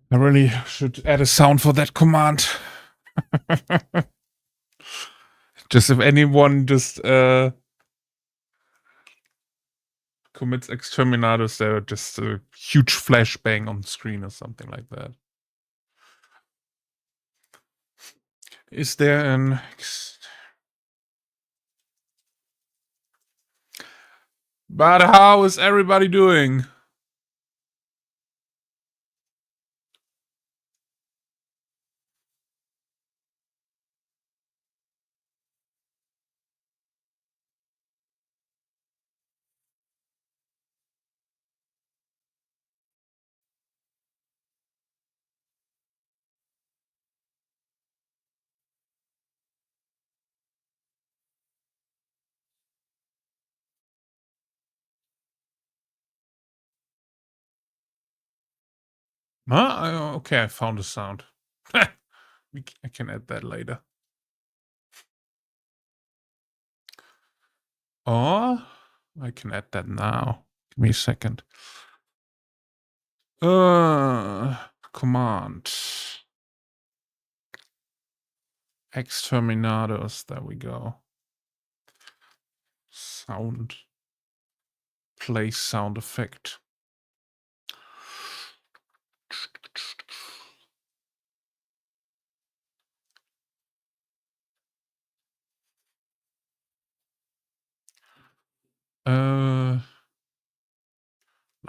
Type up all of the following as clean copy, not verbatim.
I really should add a sound for that command. Just if anyone just commits exterminatus, there just a huge flashbang on the screen or something like that. Is there an... But how is everybody doing? Huh? Okay, I found a sound. I can add that later. Or I can add that now. Give me a second. Command. Exterminados. There we go. Sound. Play sound effect.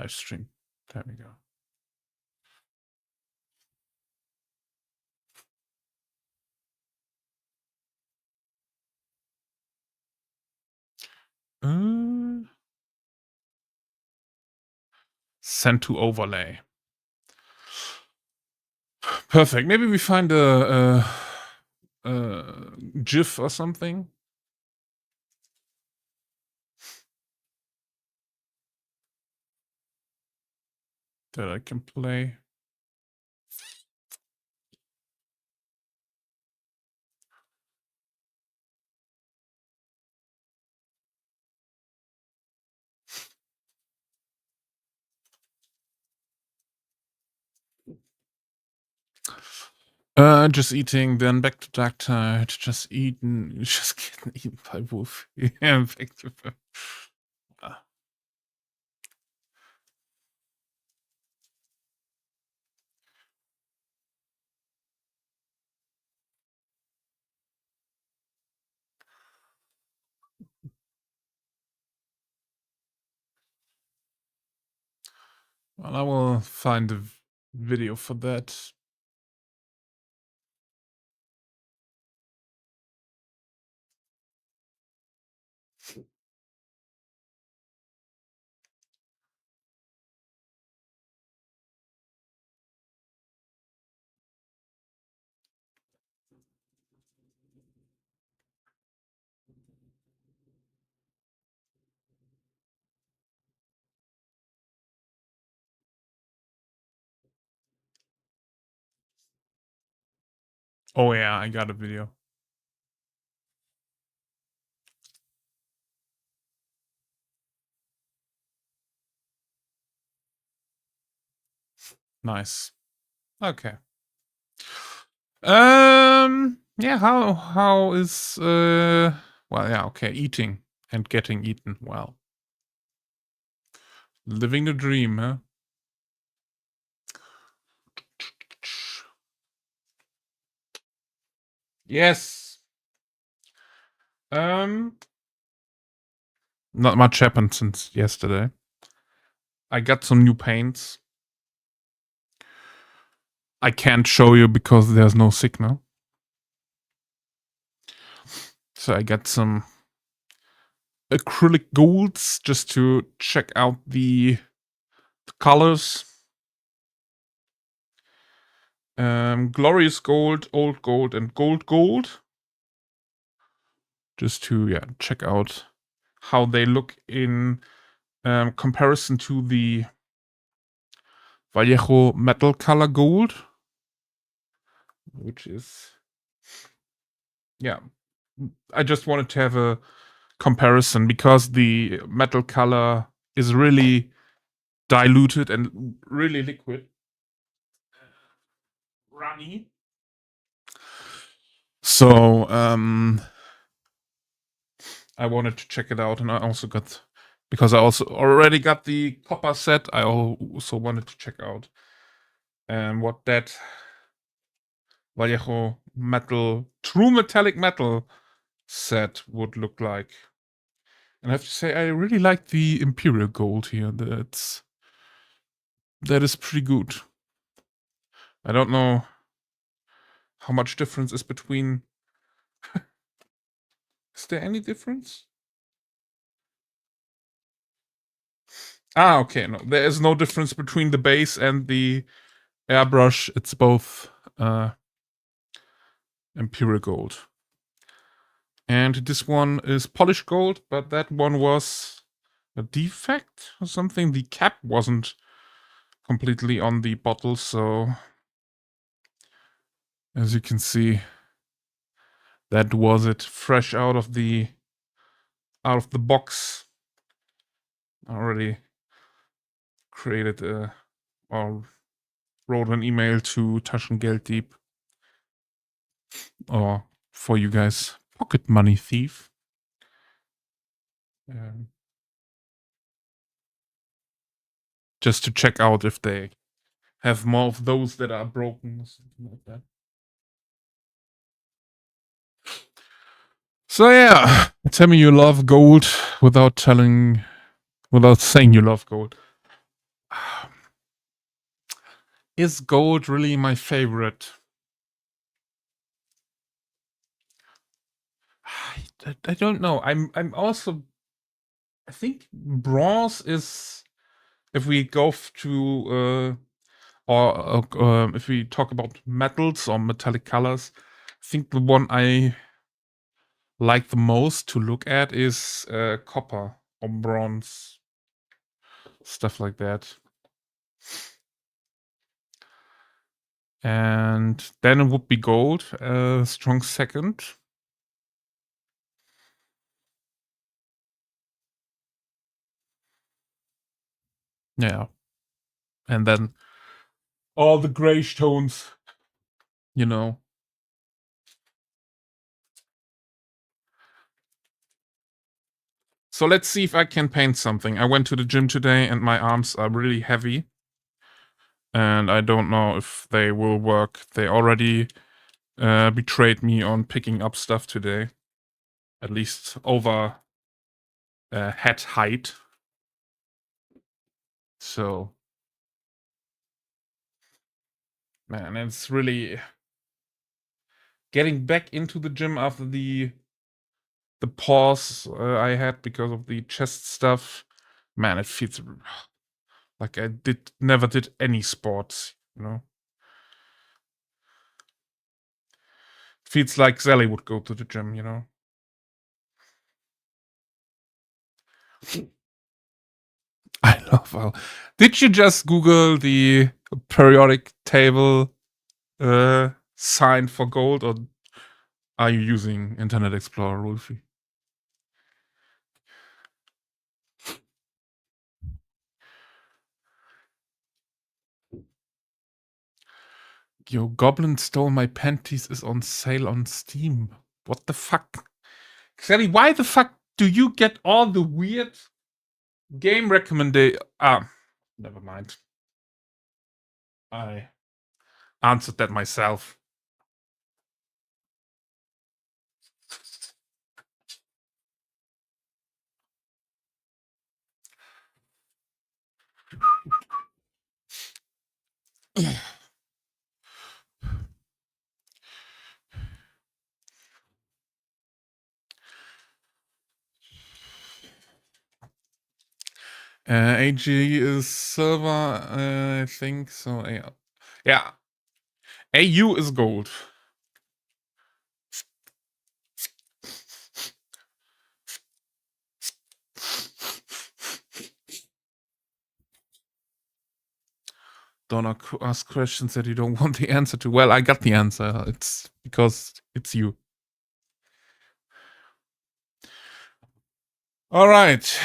Live stream. There we go. Send to overlay. Perfect. Maybe we find a GIF or something. That I can play. Just eating, then back to dark tide. Just eaten, just getting eaten by wolf. Yeah, back to... Well, I will find a video for that. Oh yeah, I got a video. Nice. Okay. Yeah, how is well, yeah, okay, eating and getting eaten. Well, living the dream, huh? Yes. Not much happened since yesterday. I got some new paints. I can't show you because there's no signal. So I got some acrylic golds just to check out the colors. Glorious gold, old gold, and gold. Just to check out how they look in comparison to the Vallejo metal color gold, which is, yeah, I just wanted to have a comparison because the metal color is really diluted and really liquid. runny. So I wanted to check it out, and I also got, because I also already got the copper set, I also wanted to check out what that Vallejo metal, true metallic metal set would look like. And I have to say, I really like the Imperial Gold here. That is pretty good. I don't know how much difference is between. Is there any difference? Okay, no, there is no difference between the base and the airbrush. It's both Imperial Gold. And this one is polished gold, but that one was a defect or something. The cap wasn't completely on the bottle, so as you can see, that was it, fresh out of the box. I already created or wrote an email to Taschengelddieb, or for you guys, Pocket Money Thief. Just to check out if they have more of those that are broken or something like that. So yeah, tell me you love gold without saying you love gold. Is gold really my favorite? I don't know. I'm also, I think bronze is, if we go to or if we talk about metals or metallic colors, I think the one I like the most to look at is copper or bronze, stuff like that. And then it would be gold, strong second. Yeah. And then all the grayish tones, you know. So let's see if I can paint something. I went to the gym today and my arms are really heavy. And I don't know if they will work. They already betrayed me on picking up stuff today. At least over head height. So, man, it's really getting back into the gym after the pause I had because of the chest stuff. Man, it feels like I never did any sports, you know. Feels like Sally would go to the gym, you know. I love how. Did you just Google the periodic table sign for gold, or are you using Internet Explorer, Wolfie? Yo, Goblin Stole My Panties is on sale on Steam. What the fuck? Sally, why the fuck do you get all the weird game recommendation? Never mind. I answered that myself. AG is silver, I think so. Yeah. AU is gold. Don't ask questions that you don't want the answer to. Well, I got the answer. It's because it's you. All right.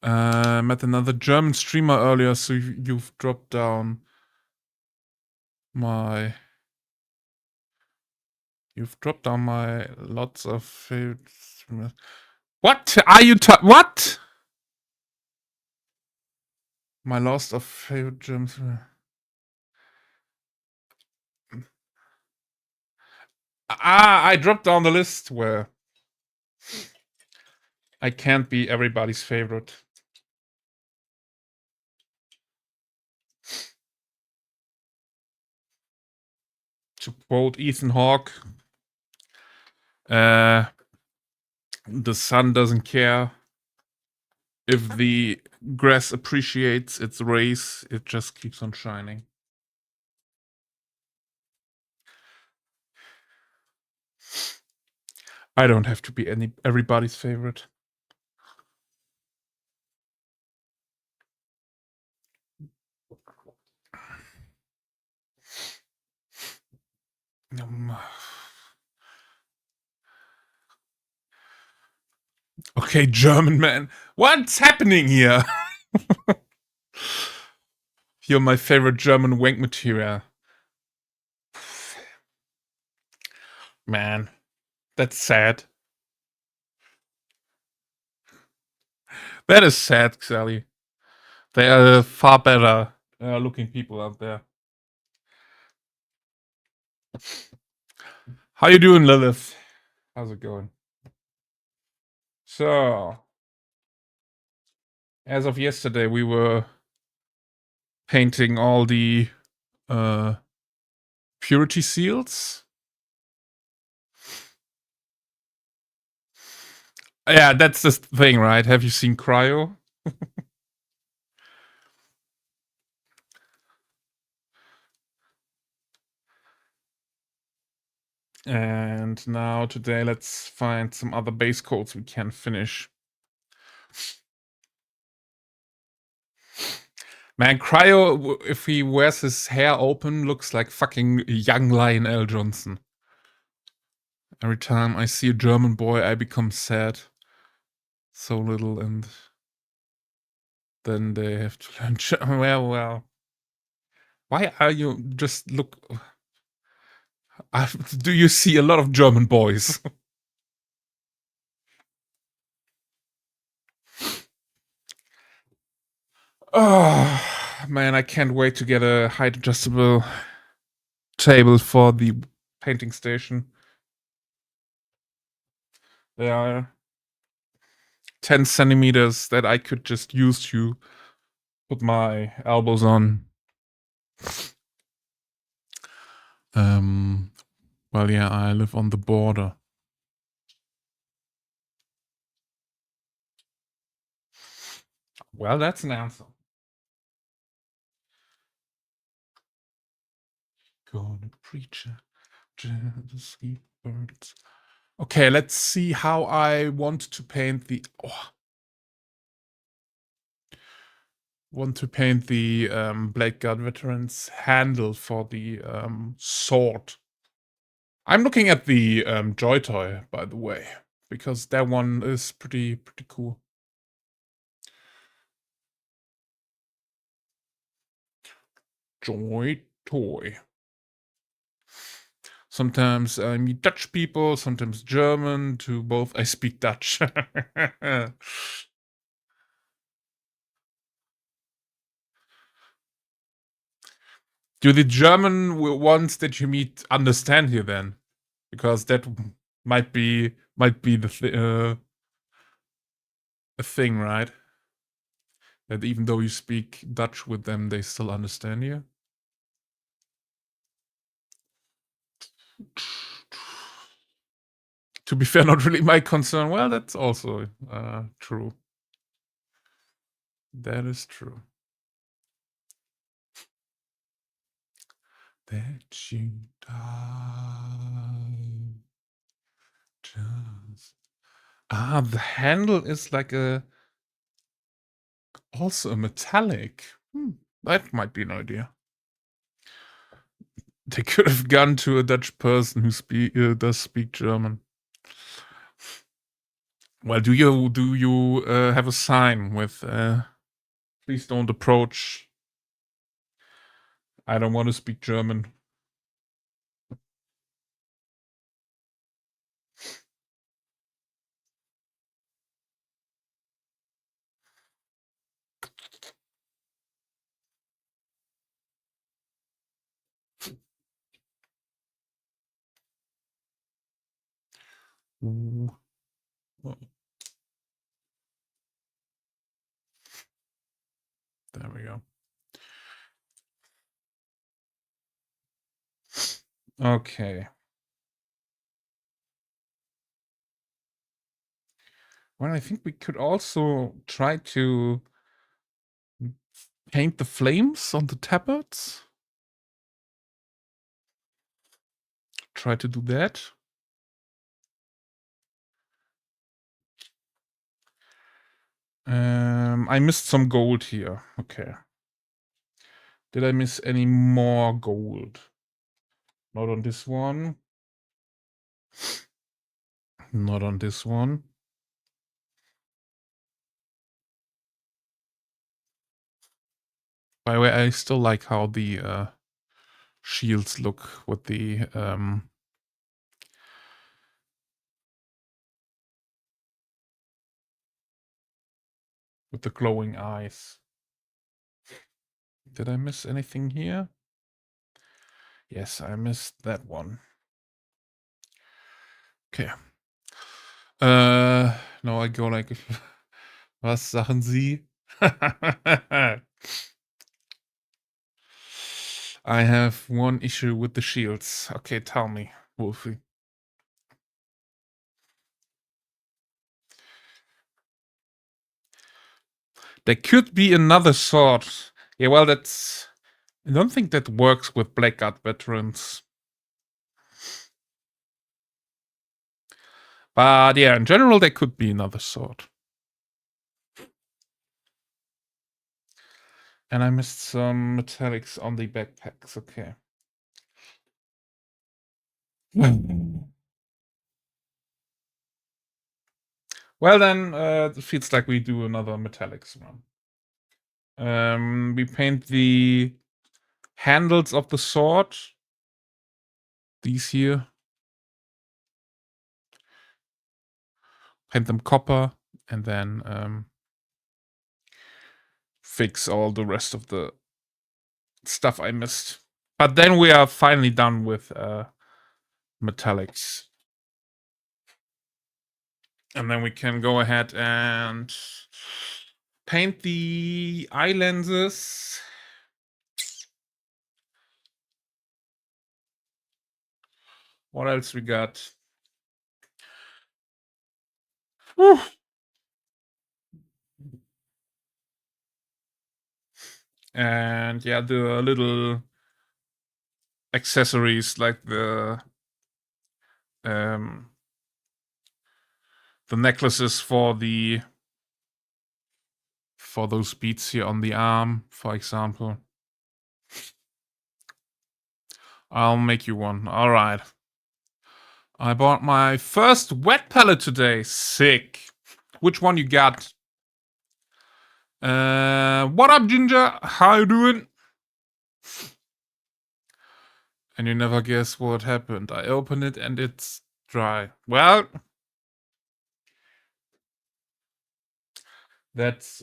Met another German streamer earlier, so you've dropped down my... You've dropped down my lots of favorites. What are you what? My list of favorite Germans. I dropped down the list where I can't be everybody's favorite. To quote Ethan Hawke, the sun doesn't care if the grass appreciates its rays, it just keeps on shining. I don't have to be everybody's favorite. Okay, German man. What's happening here? You're my favorite German wank material. Man, that's sad. That is sad, Sally. They are far better looking people out there. How you doing, Lilith? How's it going? So, as of yesterday, we were painting all the purity seals. Yeah, that's the thing, right? Have you seen Cryo? And now today, let's find some other base coats we can finish. Man, Cryo, if he wears his hair open, looks like fucking young Lionel Johnson. Every time I see a German boy, I become sad. So little, and then they have to learn German. Well. Why are you just look... do you see a lot of German boys? Oh, man, I can't wait to get a height adjustable table for the painting station. They are 10 centimeters that I could just use to put my elbows on. Well, yeah, I live on the border. Well, that's an answer. Gonna preach the sleep birds. Okay, let's see how I want to paint the... want to paint the Blade Guard Veterans handle for the sword. I'm looking at the Joy Toy, by the way, because that one is pretty cool. Joy Toy. Sometimes I meet Dutch people, sometimes German. To both I speak Dutch. Do the German ones that you meet understand you then? Because that might be the a thing, right? That even though you speak Dutch with them, they still understand you. To be fair, not really my concern. Well, that's also true. That is true. That you die. Just... the handle is like also a metallic. That might be an idea. They could have gone to a Dutch person who does speak German. Well, do you have a sign with please don't approach? I don't want to speak German. Ooh. Oh, there we go. Okay. Well, I think we could also try to paint the flames on the tabards. Try to do that. I missed some gold here. Okay. Did I miss any more gold? Not on this one. Not on this one. By the way, I still like how the shields look with the glowing eyes. Did I miss anything here? Yes, I missed that one. Okay. No, I go like, was sagen Sie? I have one issue with the shields. Okay, tell me, Wolfie. There could be another sword. Yeah, well, that's... I don't think that works with Blackguard veterans. But yeah, in general, there could be another sword. And I missed some metallics on the backpacks. Okay. Well, then, it feels like we do another metallics run. We paint the handles of the sword. These here. Paint them copper, and then fix all the rest of the stuff I missed. But then we are finally done with metallics. And then we can go ahead and paint the eye lenses. What else we got? Whew. And yeah, the little accessories like the necklaces for those beads here on the arm, for example. I'll make you one. All right. I bought my first wet palette today. Sick. Which one you got? What up, Ginger? How you doing? And you never guess what happened. I open it and it's dry. Well, that's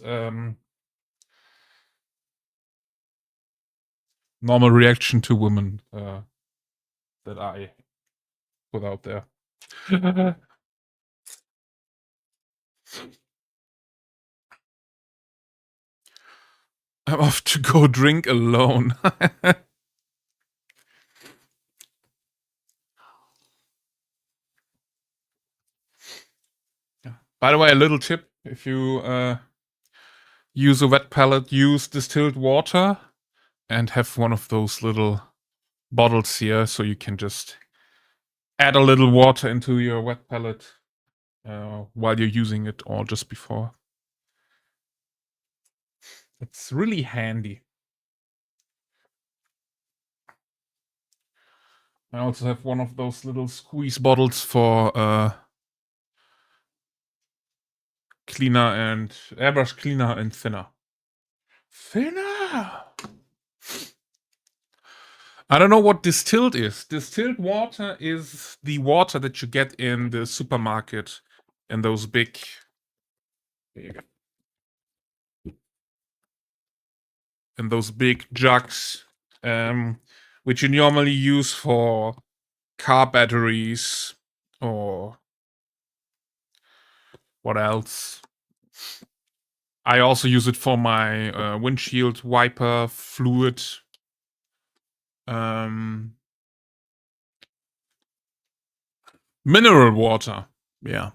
normal reaction to women that I put out there. I'm off to go drink alone. By the way, a little tip: if you use a wet palette, use distilled water and have one of those little bottles here, so you can just add a little water into your wet palette while you're using it, or just before. It's really handy. I also have one of those little squeeze bottles for cleaner and airbrush cleaner and thinner. Thinner. I don't know what distilled is. Distilled water is the water that you get in the supermarket in those big. In those big jugs, which you normally use for car batteries or what else? I also use it for my windshield wiper fluid. Mineral water, yeah.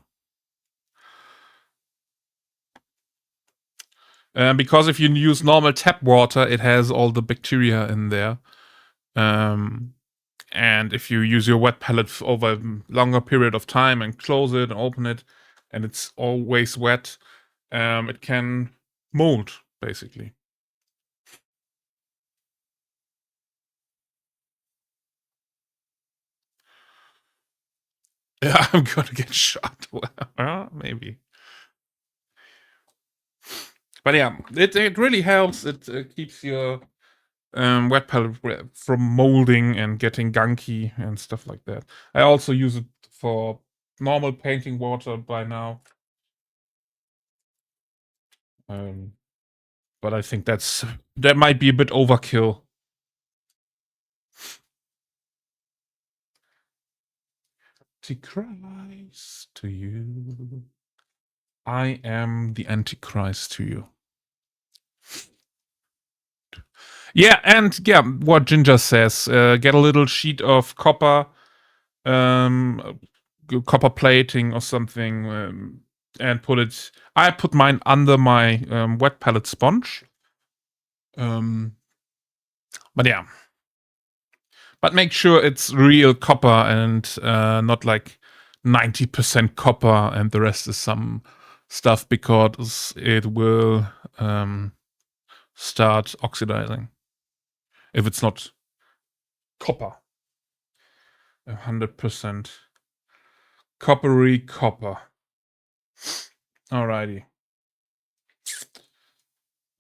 Because if you use normal tap water, it has all the bacteria in there. And if you use your wet palette over a longer period of time and close it and open it, and it's always wet, it can mold, basically. Yeah, I'm gonna get shot. Well, maybe. But yeah, it really helps. It keeps your wet palette from molding and getting gunky and stuff like that. I also use it for normal painting water by now. But I think that might be a bit overkill. Antichrist to you. I am the Antichrist to you. Yeah, and yeah, what Ginger says, get a little sheet of copper, copper plating or something, and put it. I put mine under my wet palette sponge. But yeah, but make sure it's real copper and not like 90% copper and the rest is some stuff, because it will start oxidizing if it's not copper. 100% coppery copper. Alrighty.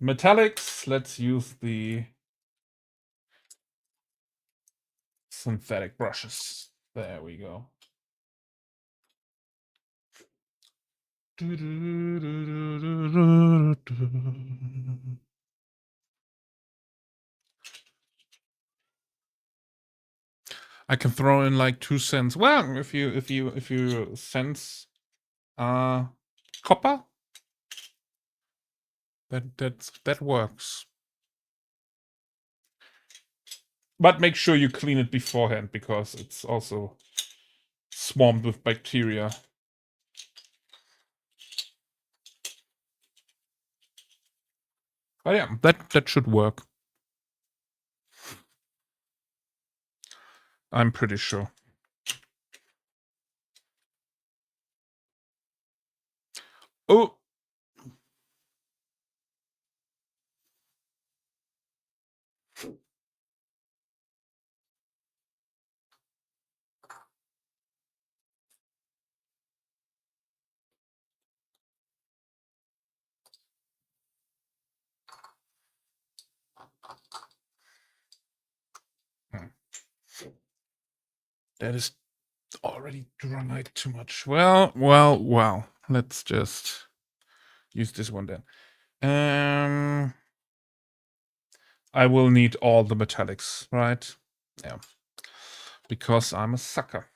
Metallics, let's use the synthetic brushes. There we go. I can throw in like 2 cents. Well, if you sense copper, that works. But make sure you clean it beforehand, because it's also swarmed with bacteria. But yeah, that should work. I'm pretty sure. Oh. That is already dried too much. Well. Let's just use this one then. I will need all the metallics, right? Yeah. Because I'm a sucker.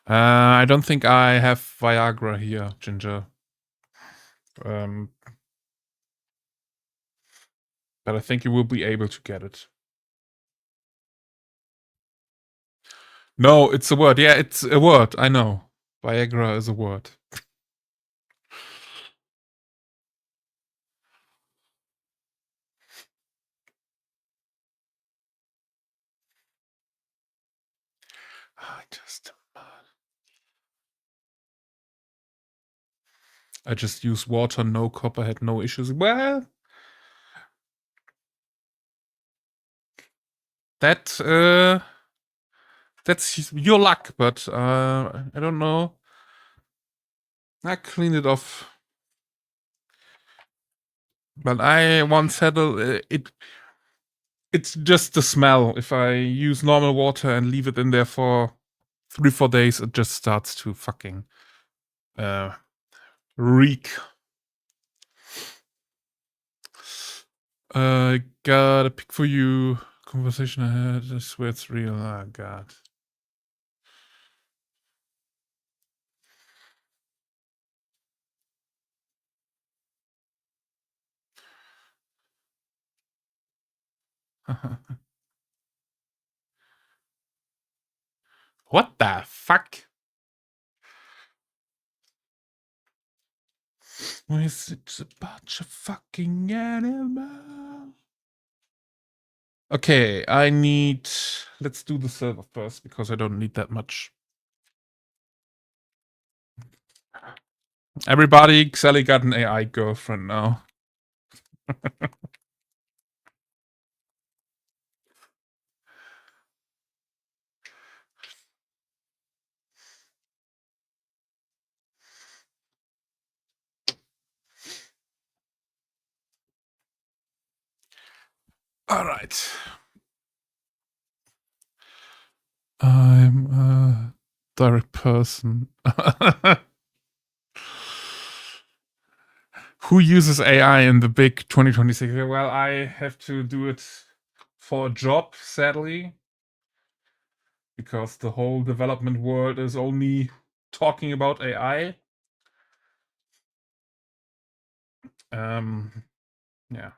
I don't think I have Viagra here, Ginger. But I think you will be able to get it. No, it's a word. Yeah, it's a word. I know. Viagra is a word. I just use water, no copper, had no issues. Well, that That's your luck, but I don't know. I cleaned it off. But I once had it. It's just the smell. If I use normal water and leave it in there for 3-4 days, it just starts to fucking reek. Got a pick for you. Conversation ahead. I swear it's real. Oh god. What the fuck? Why is it a bunch of fucking animals? Okay, I need. Let's do the silver first because I don't need that much. Everybody, Sally got an AI girlfriend now. All right. I'm a direct person. Who uses AI in the big 2026? Well, I have to do it for a job, sadly, because the whole development world is only talking about AI. Yeah.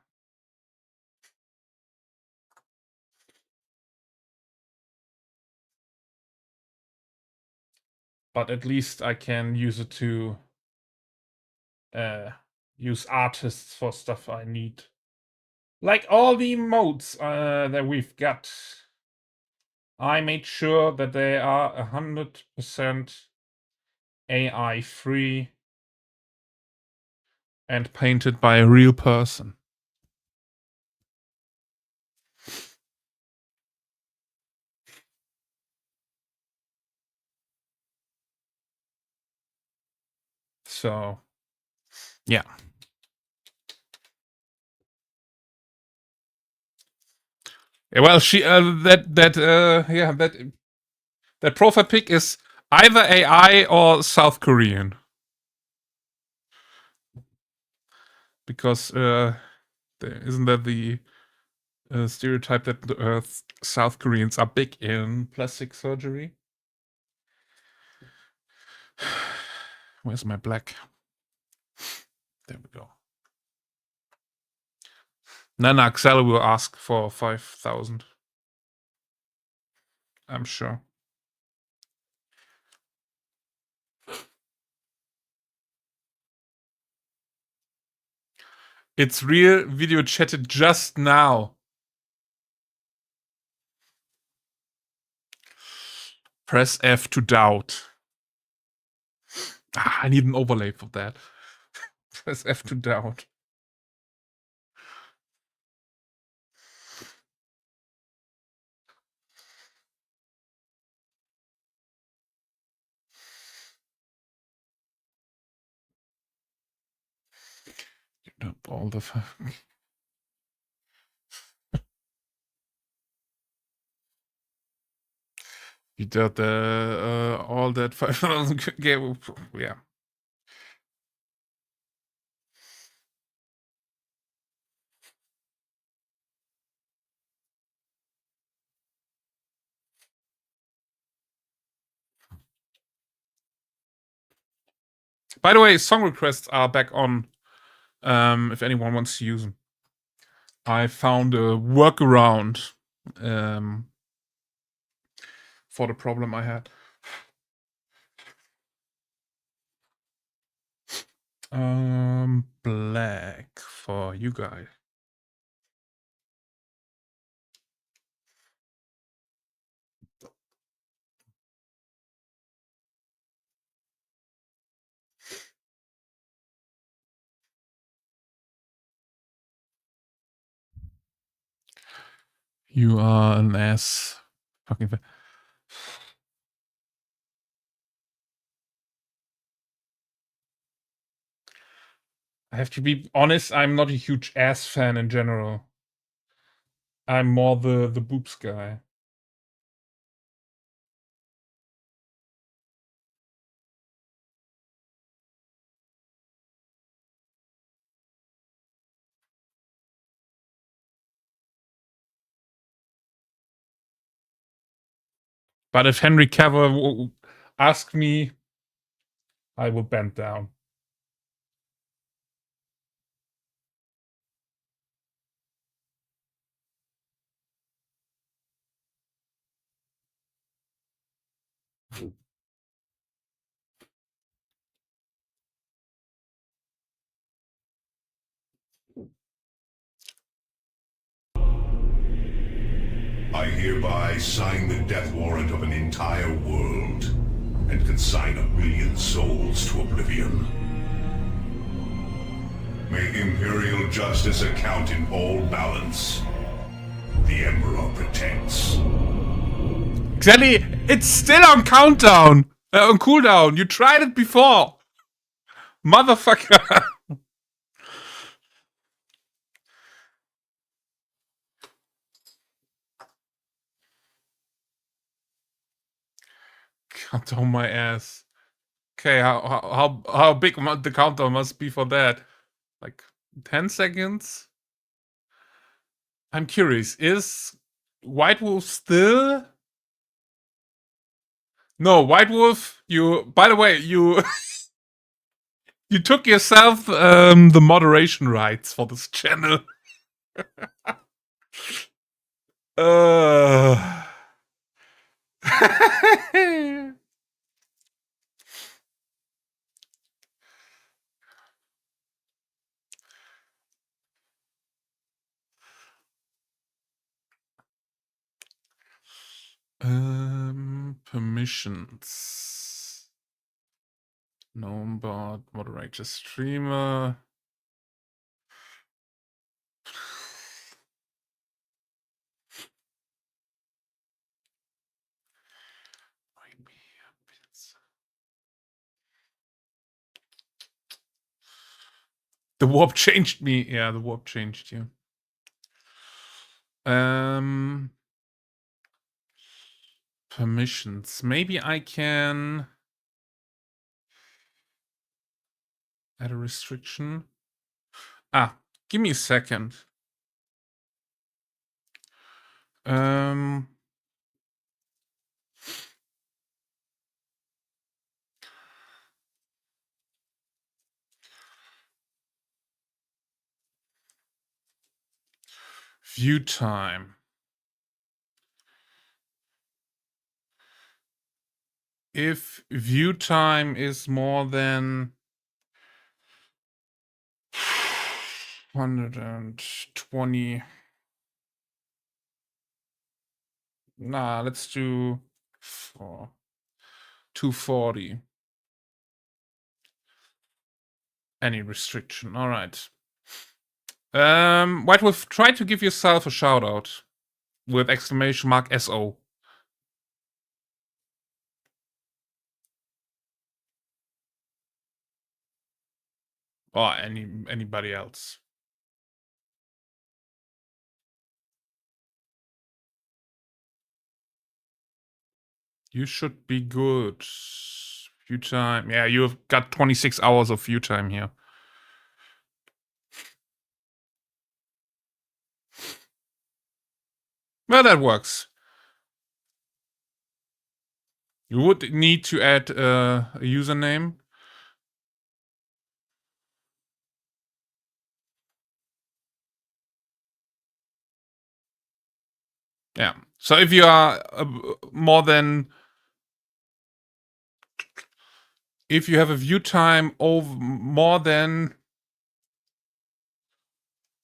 But at least I can use it to use artists for stuff I need. Like all the emotes that we've got. I made sure that they are 100% AI free and painted by a real person. So, yeah. Well, she that profile pic is either AI or South Korean, because isn't that the stereotype that South Koreans are big in plastic surgery? Where's my black? There we go. Nana Axel will ask for 5,000. I'm sure. It's real. Video chatted just now. Press F to doubt. I need an overlay for that. Press F to doubt. All the you did the all that 5,000 game. Yeah. By the way, song requests are back on. If anyone wants to use them, I found a workaround for the problem I had. Black for you guys. You are an ass. Fucking. I have to be honest, I'm not a huge ass fan in general. I'm more the boobs guy. But if Henry Cavill asked me, I will bend down. I hereby sign the death warrant of an entire world and consign 1,000,000 souls to oblivion. May imperial justice account in all balance. The Emperor protects. Exactly, it's still on countdown. On cooldown. You tried it before. Motherfucker. Countdown my ass. Okay, how big the countdown must be for that? Like 10 seconds? I'm curious, is White Wolf still? No, White Wolf, you, by the way, you you took yourself the moderation rights for this channel. uh permissions. Gnome bot, moderator streamer. The warp changed me. Yeah, the warp changed you. Permissions. Maybe I can add a restriction. Ah, give me a second. View time. If view time is more than 120. Nah, let's do 240. Any restriction. All right. White Wolf, try to give yourself a shout out with exclamation mark SO. Or anybody else. You should be good. View time. Yeah, you've got 26 hours of view time here. Well, that works. You would need to add a username. Yeah. So if you are more than, if you have a view time of more than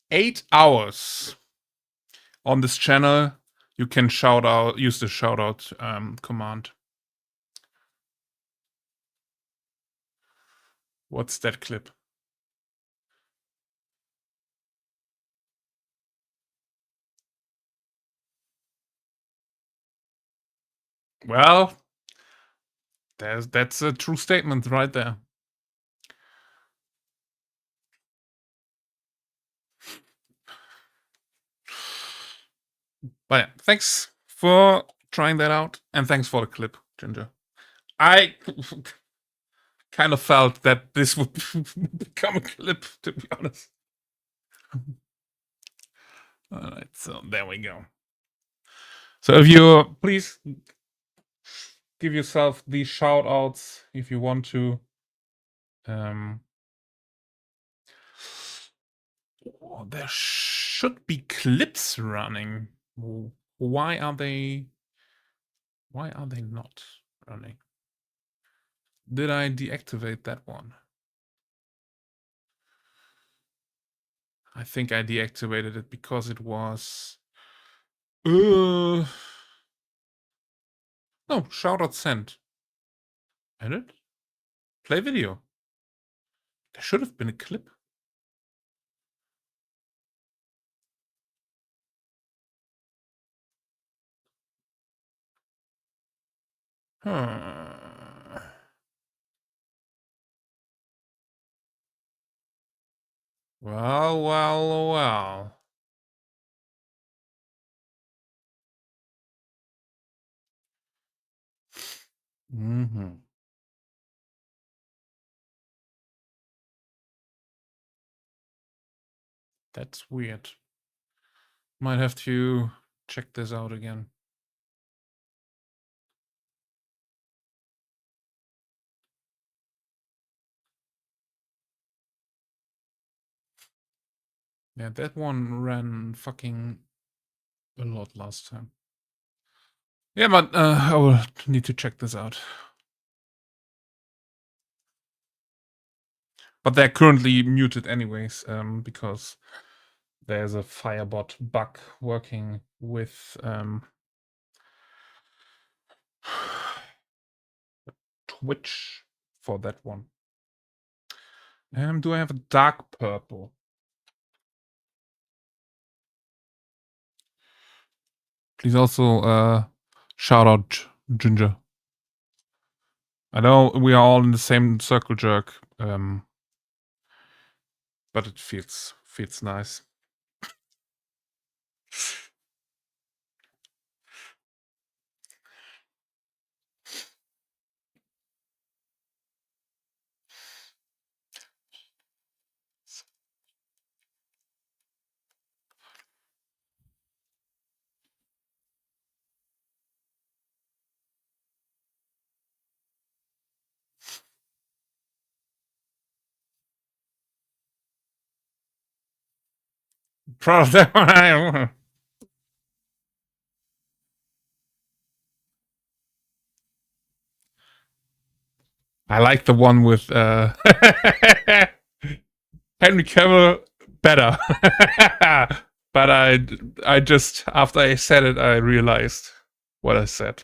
8 hours on this channel, you can shout out, use the shout out command. What's that clip? Well, that's a true statement right there. But yeah, thanks for trying that out, and thanks for the clip, Ginger. I kind of felt that this would become a clip, to be honest. All right, so there we go. So if you please give yourself these shout outs if you want to. Oh, there should be clips running. Why are they not running? Did I deactivate that one? I think I deactivated it because it was no, shout out sent. Edit? Play video. There should have been a clip. Huh. Well. Mm-hmm. That's weird. Might have to check this out again. Yeah, that one ran fucking a lot last time. Yeah, but I will need to check this out. But they're currently muted anyways, because there's a Firebot bug working with Twitch for that one. Do I have a dark purple? Please also shout out Ginger. I know we are all in the same circle jerk, but it feels nice. Proud of that one. I like the one with Henry Cavill better. But I just, after I said it, I realized what I said.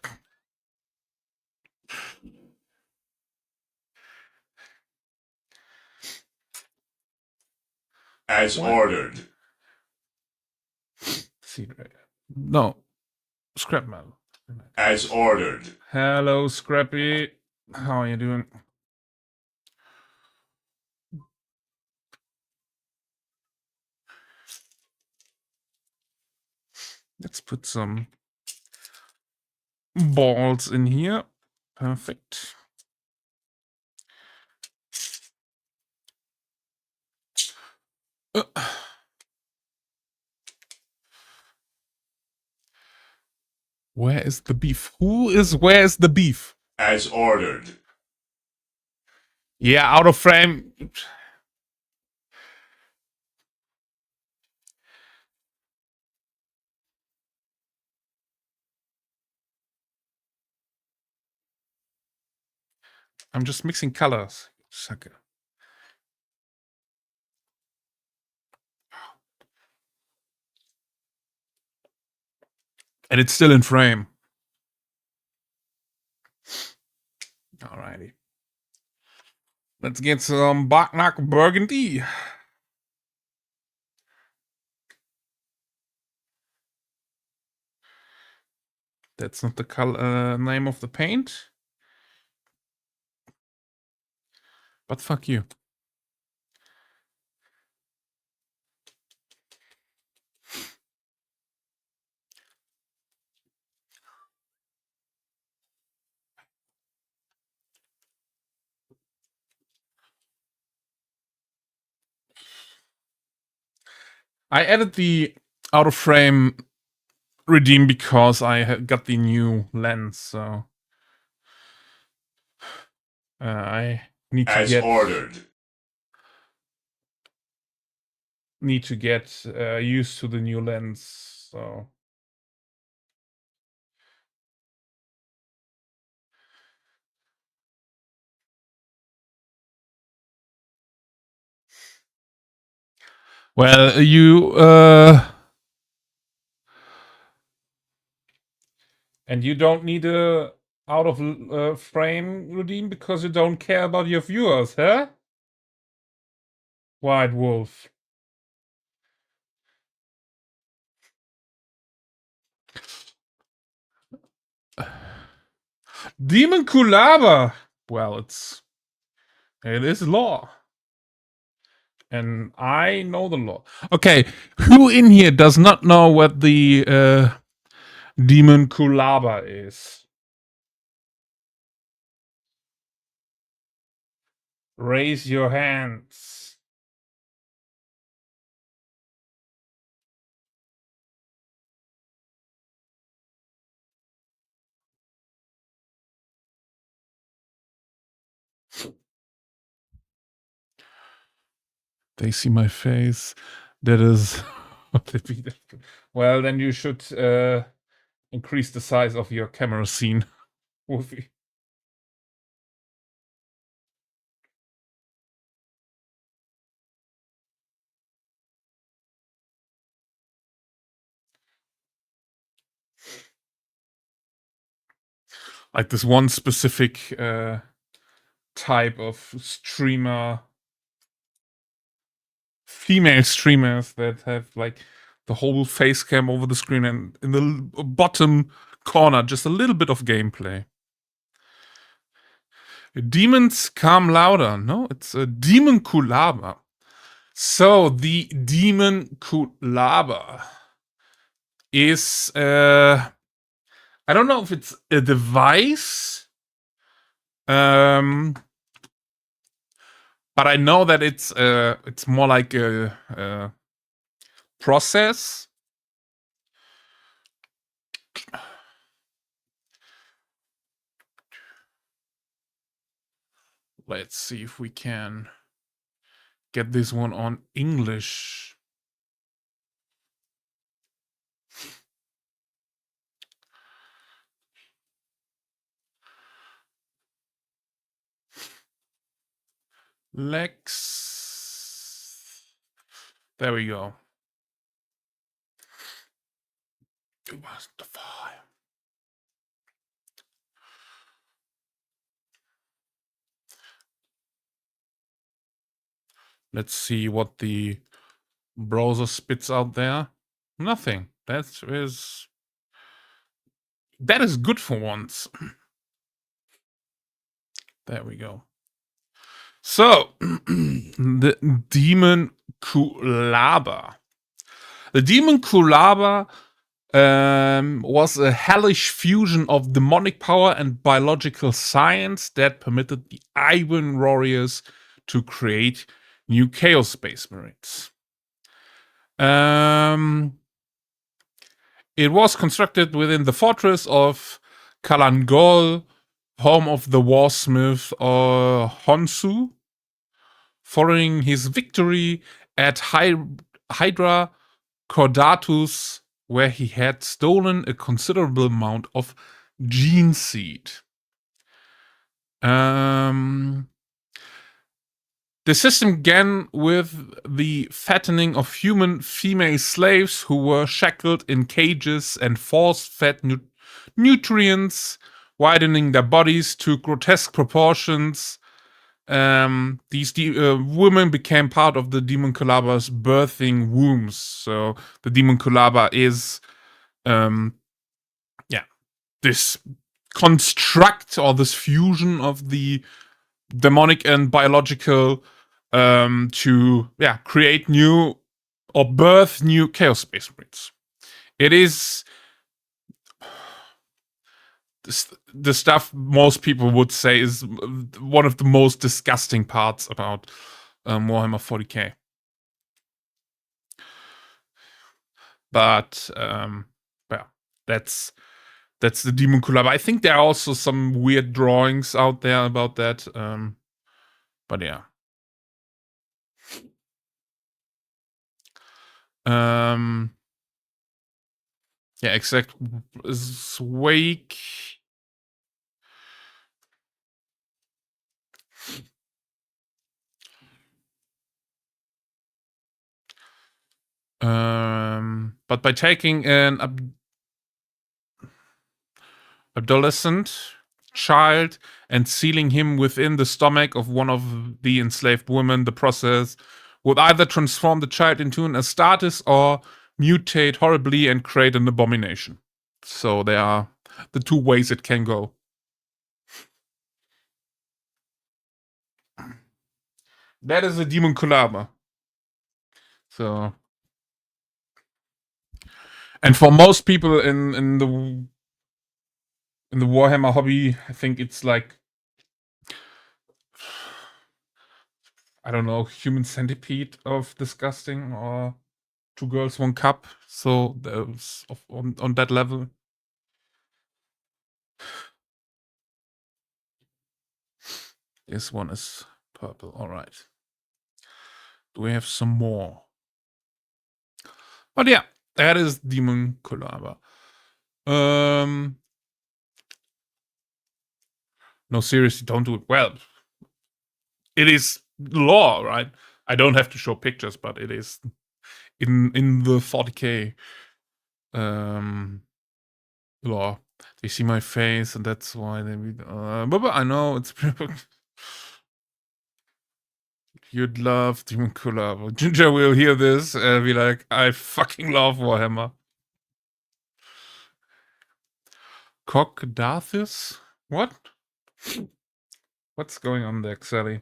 As ordered. No. Scrap metal. As ordered. Hello, Scrappy. How are you doing? Let's put some balls in here. Perfect. Where is the beef? Where's the beef? As ordered. Yeah, out of frame. I'm just mixing colors. Sucker. And it's still in frame. Alrighty. Let's get some Bachnack Burgundy. That's not the color name of the paint. But fuck you. I added the out of frame redeem because I got the new lens, so I need to As get ordered. Used to the new lens. So well, and you don't need a out of frame redeem because you don't care about your viewers, huh? White Wolf. Demon Kulaba. Well, it is law. And I know the law. Okay, who in here does not know what the Demon Kulaba is? Raise your hands. They see my face. That is. Well, then you should increase the size of your camera scene, Wolfie. Like this one specific type of streamer, female streamers that have like the whole face cam over the screen and in the bottom corner just a little bit of gameplay. Demons come louder. No, it's a Demon Kulaba. So the Demon Kulaba is I don't know if it's a device, but I know that it's more like a process. Let's see if we can get this one on English. Lex. There we go. It was the file. Let's see what the browser spits out there. Nothing. That is good for once. There we go. So, the Demon Kulaba. The Demon Kulaba was a hellish fusion of demonic power and biological science that permitted the Iron Warriors to create new Chaos Space Marines. It was constructed within the fortress of Kalangol, home of the warsmith Honsu. Following his victory at Hydra Cordatus, where he had stolen a considerable amount of gene seed. The system began with the fattening of human female slaves who were shackled in cages and force-fed nutrients, widening their bodies to grotesque proportions. These women became part of the Demon Kulaba's birthing wombs. So the Demon Kulaba is, this construct or this fusion of the demonic and biological to create new or birth new Chaos Space Marines. It is the stuff most people would say is one of the most disgusting parts about Warhammer 40k. But yeah, that's the Demon Collab. I think there are also some weird drawings out there about that. But yeah. Yeah, exact Wake. But by taking an adolescent child and sealing him within the stomach of one of the enslaved women, the process would either transform the child into an Astartes or mutate horribly and create an abomination. So there are the two ways it can go. That is a Demon Collab. So, and for most people in the Warhammer hobby, I think it's like, I don't know, human centipede of disgusting, or Two Girls One Cup. So there's on that level. This one is purple. All right. Do we have some more? But yeah, that is Demon Collab. No, seriously, don't do it. Well, it is law, right? I don't have to show pictures, but it is in the 40k law. They see my face, and that's why they. But I know it's. You'd love Demon Collab. Ginger will hear this and be like, "I fucking love Warhammer." Cockdarthis? What? What's going on there, Xelly?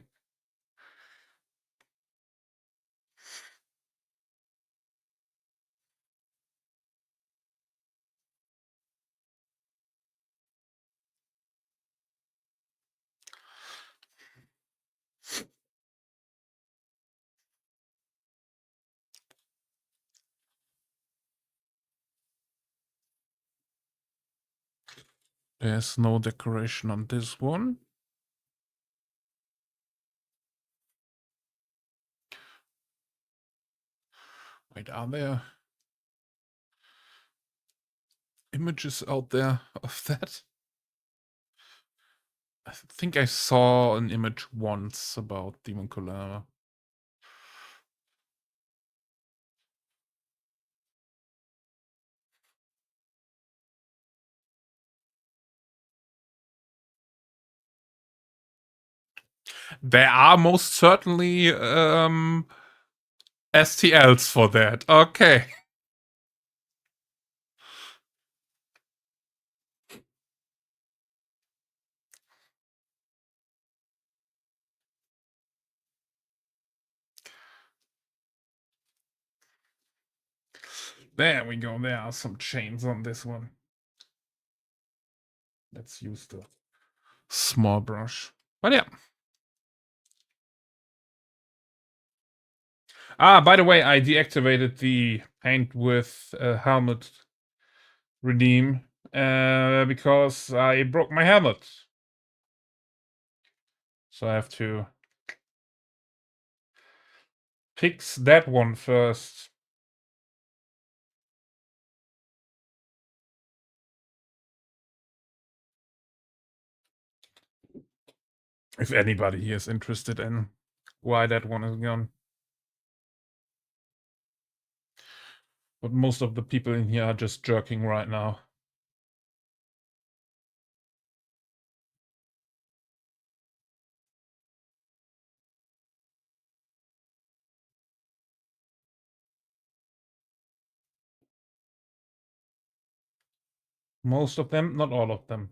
There's no decoration on this one. Wait, are there images out there of that? I think I saw an image once about Demon Collab. There are most certainly STLs for that. Okay. There we go. There are some chains on this one. Let's use the small brush. But yeah. Ah, by the way, I deactivated the paint with helmet redeem because I broke my helmet. So I have to fix that one first. If anybody here is interested in why that one is gone. But most of the people in here are just jerking right now. Most of them, not all of them.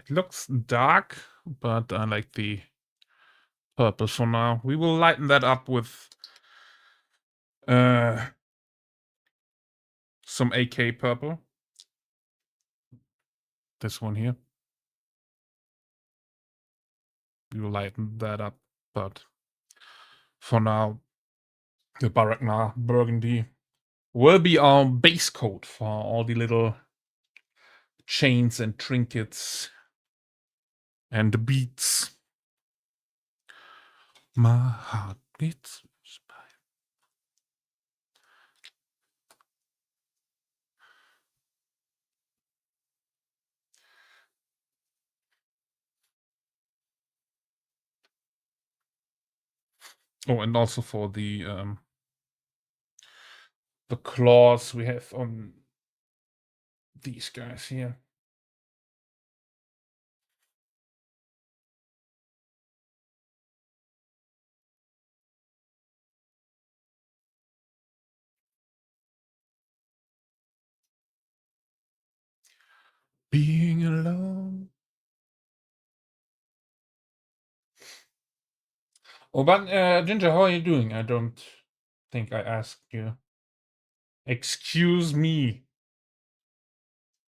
It looks dark, but I like the purple for now. We will lighten that up with some AK purple. This one here. We will lighten that up, but for now, the Baraknar burgundy will be our base coat for all the little chains and trinkets and the beads. My heart beats. Oh, and also for the claws we have on these guys here. Being alone. Oh, but Ginger, how are you doing? I don't think I asked you. Excuse me.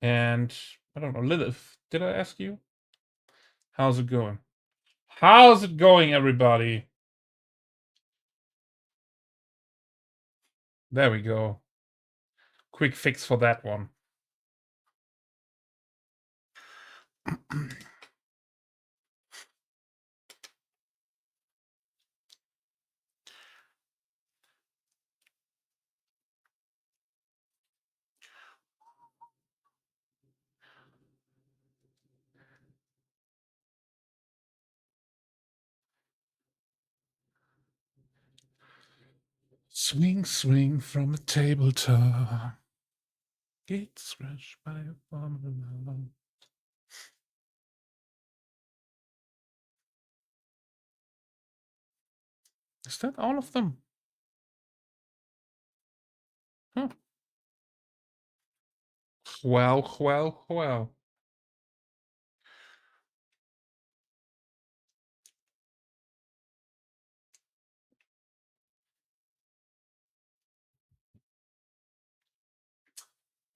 And I don't know, Lilith, did I ask you? How's it going? How's it going, everybody? There we go. Quick fix for that one. Swing, swing from the tabletop. Get scratched by a bomb. Is that all of them? Huh. Well.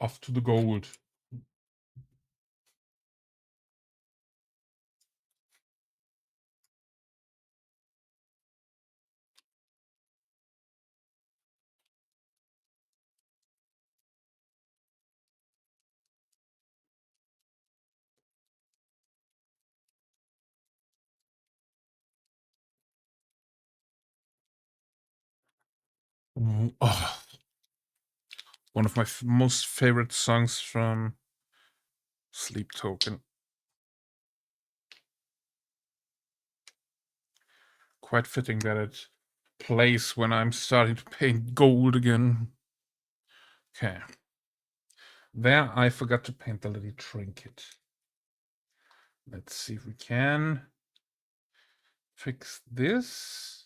Off to the gold. Oh, one of my most favorite songs from Sleep Token. Quite fitting that it plays when I'm starting to paint gold again. Okay. There, I forgot to paint the little trinket. Let's see if we can fix this.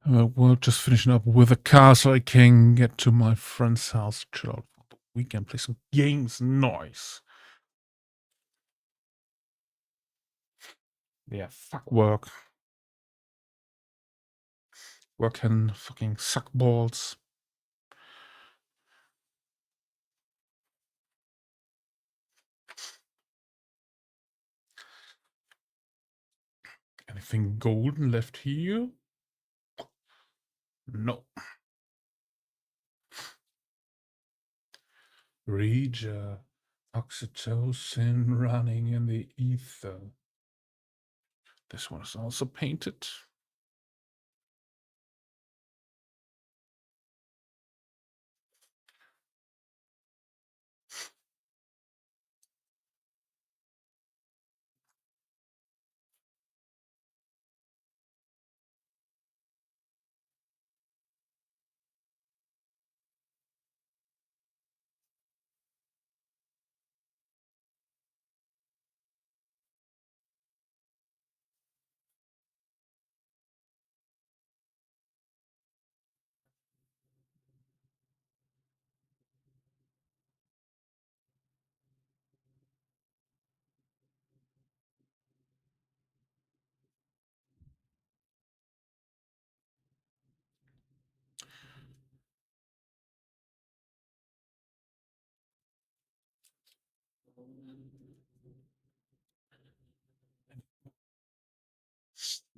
We're just finishing up with a car so I can get to my friend's house, chill out for the weekend, play some games. Nice. Yeah, fuck work. Work can fucking suck balls. Anything golden left here? No. Regia. Oxytocin running in the ether. This one is also painted.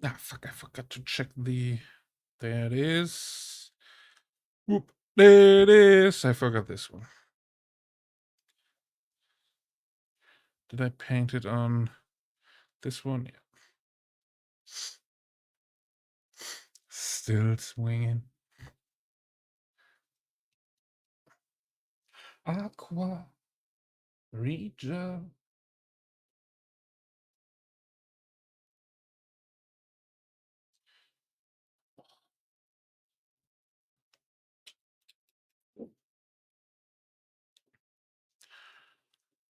Ah, fuck, I forgot to check the... There it is. Whoop, there it is. I forgot this one. Did I paint it on this one? Yeah. Still swinging. Aqua Regia.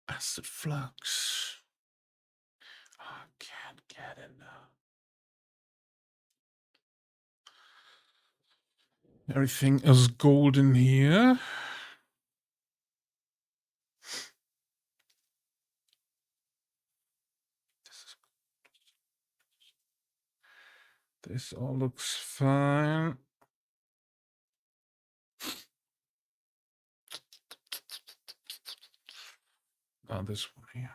Acid Flux. I can't get it now. Everything is golden here. This all looks fine. Oh, this one here.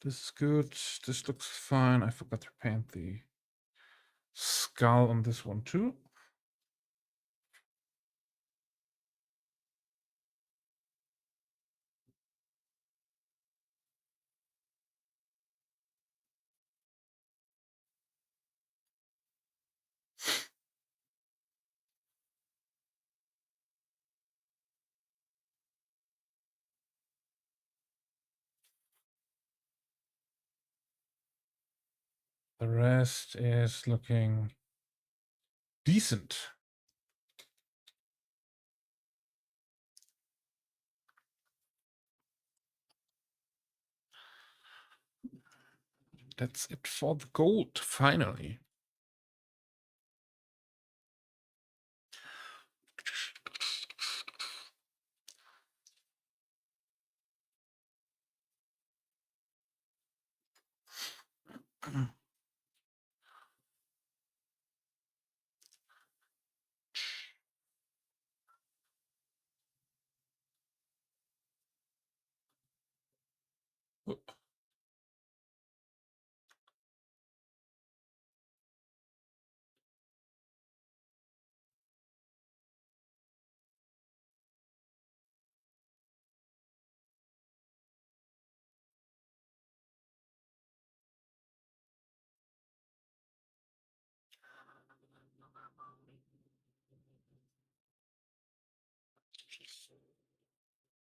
This is good. This looks fine. I forgot to paint the skull on this one too. The rest is looking decent. That's it for the gold, finally.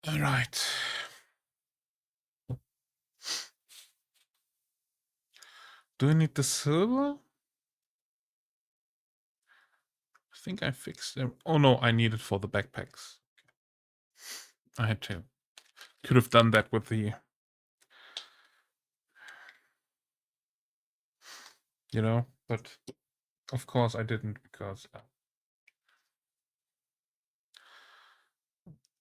All right. Do I need the silver? I think I fixed them. Oh no, I need it for the backpacks. I had to. Could have done that with the... You know, but of course I didn't because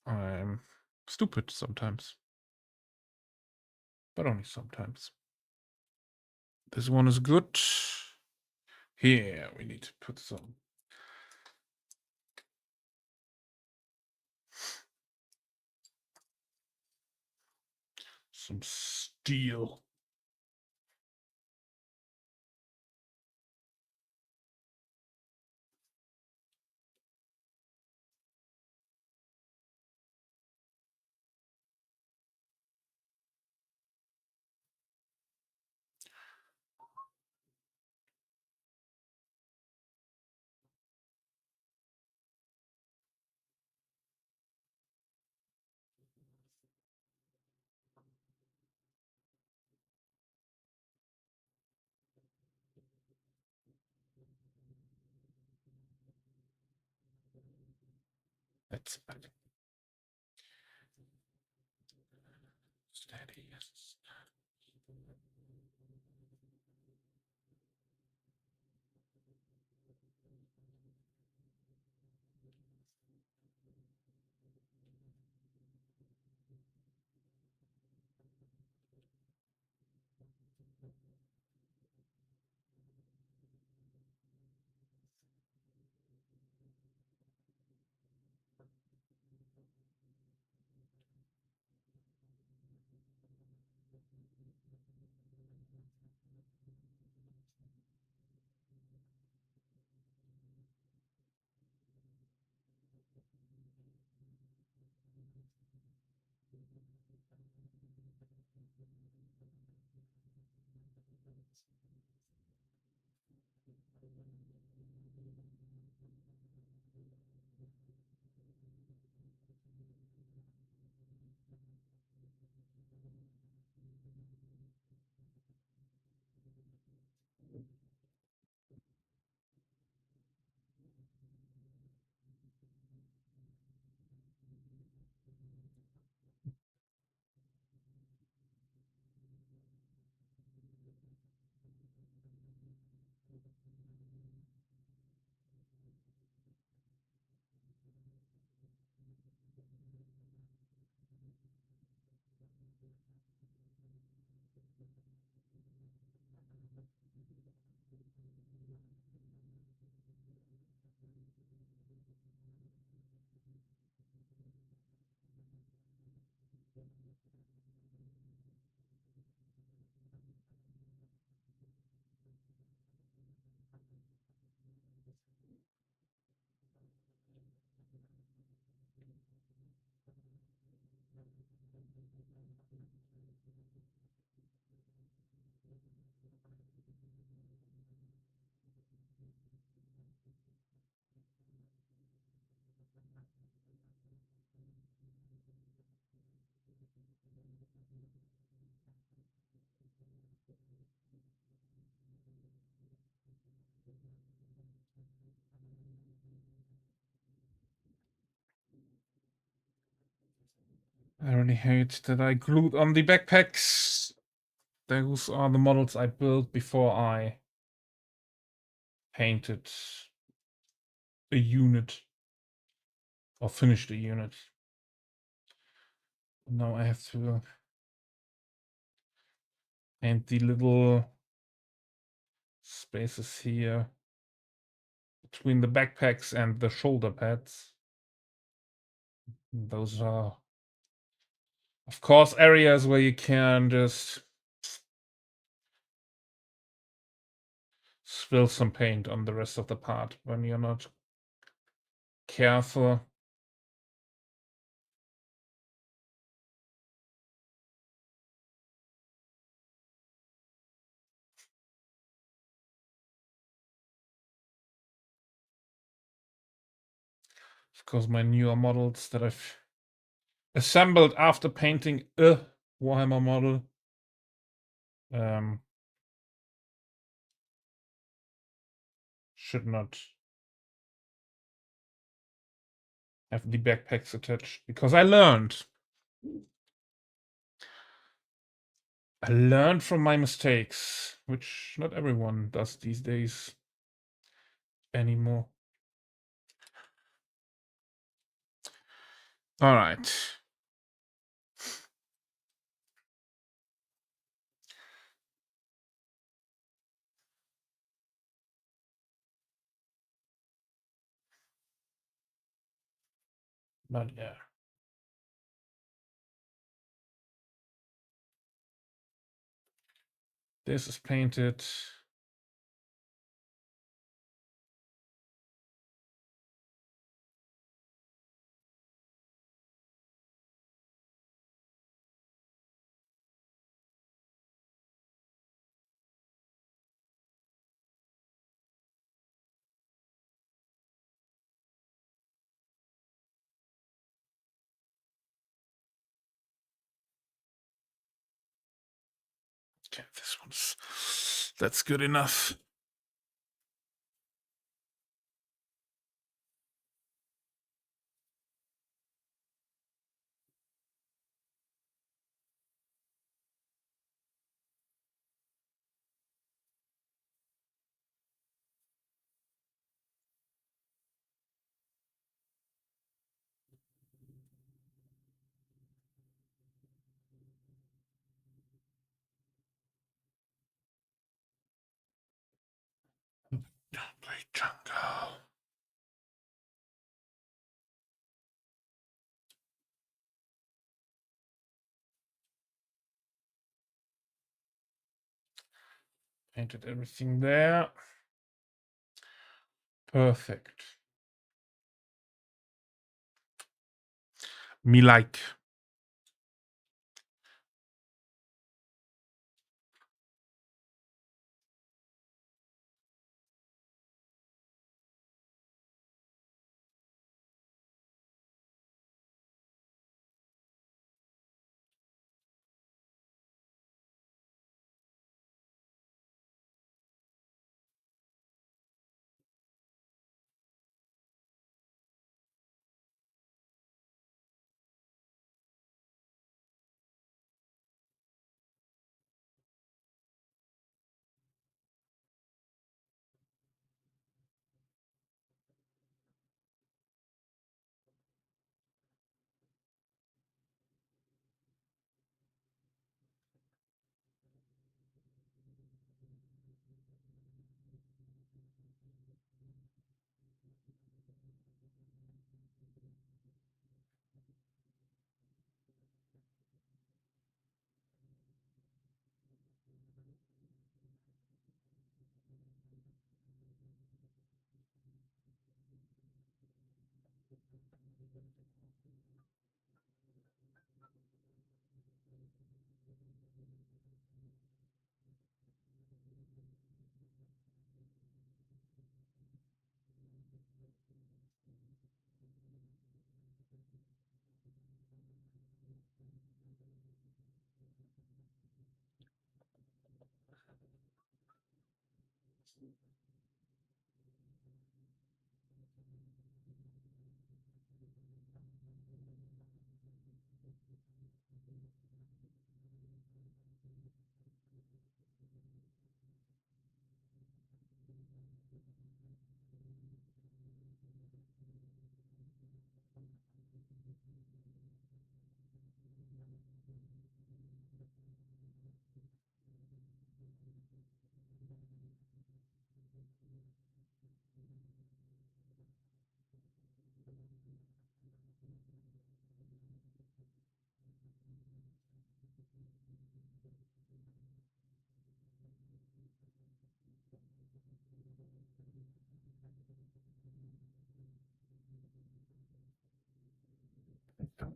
I'm stupid sometimes. But only sometimes. This one is good. Here, we need to put some steel. It's better. Steady, yes. I really hate that I glued on the backpacks. Those are the models I built before I painted a unit or finished a unit. Now I have to paint the little spaces here between the backpacks and the shoulder pads. Those are, of course, areas where you can just spill some paint on the rest of the part when you're not careful. Of course, my newer models that I've assembled after painting a Warhammer model should not have the backpacks attached, because I learned from my mistakes, which not everyone does these days anymore. All right. But yeah. This is painted. Okay, that's good enough. jungle. Painted everything there. Perfect. Me like.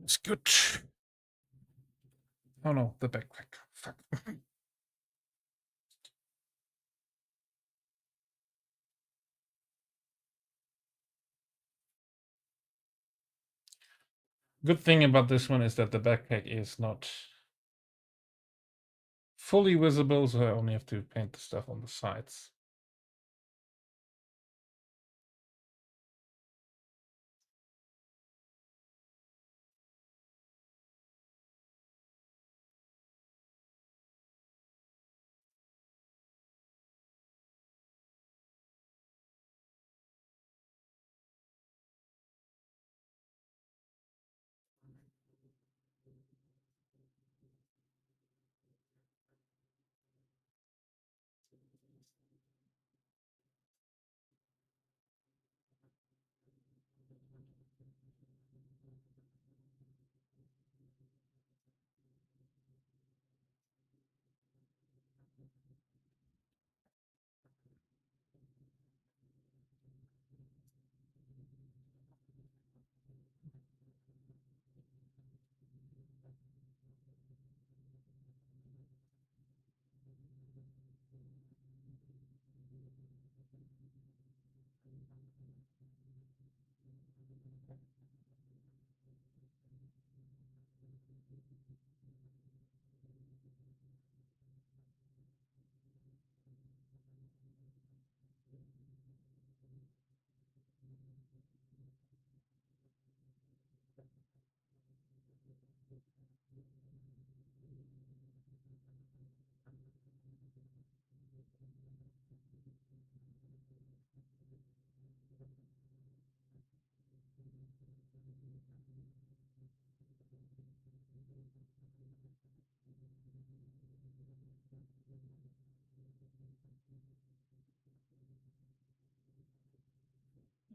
It's good. Oh no, the backpack. Fuck. Good thing about this one is that the backpack is not fully visible, so I only have to paint the stuff on the sides.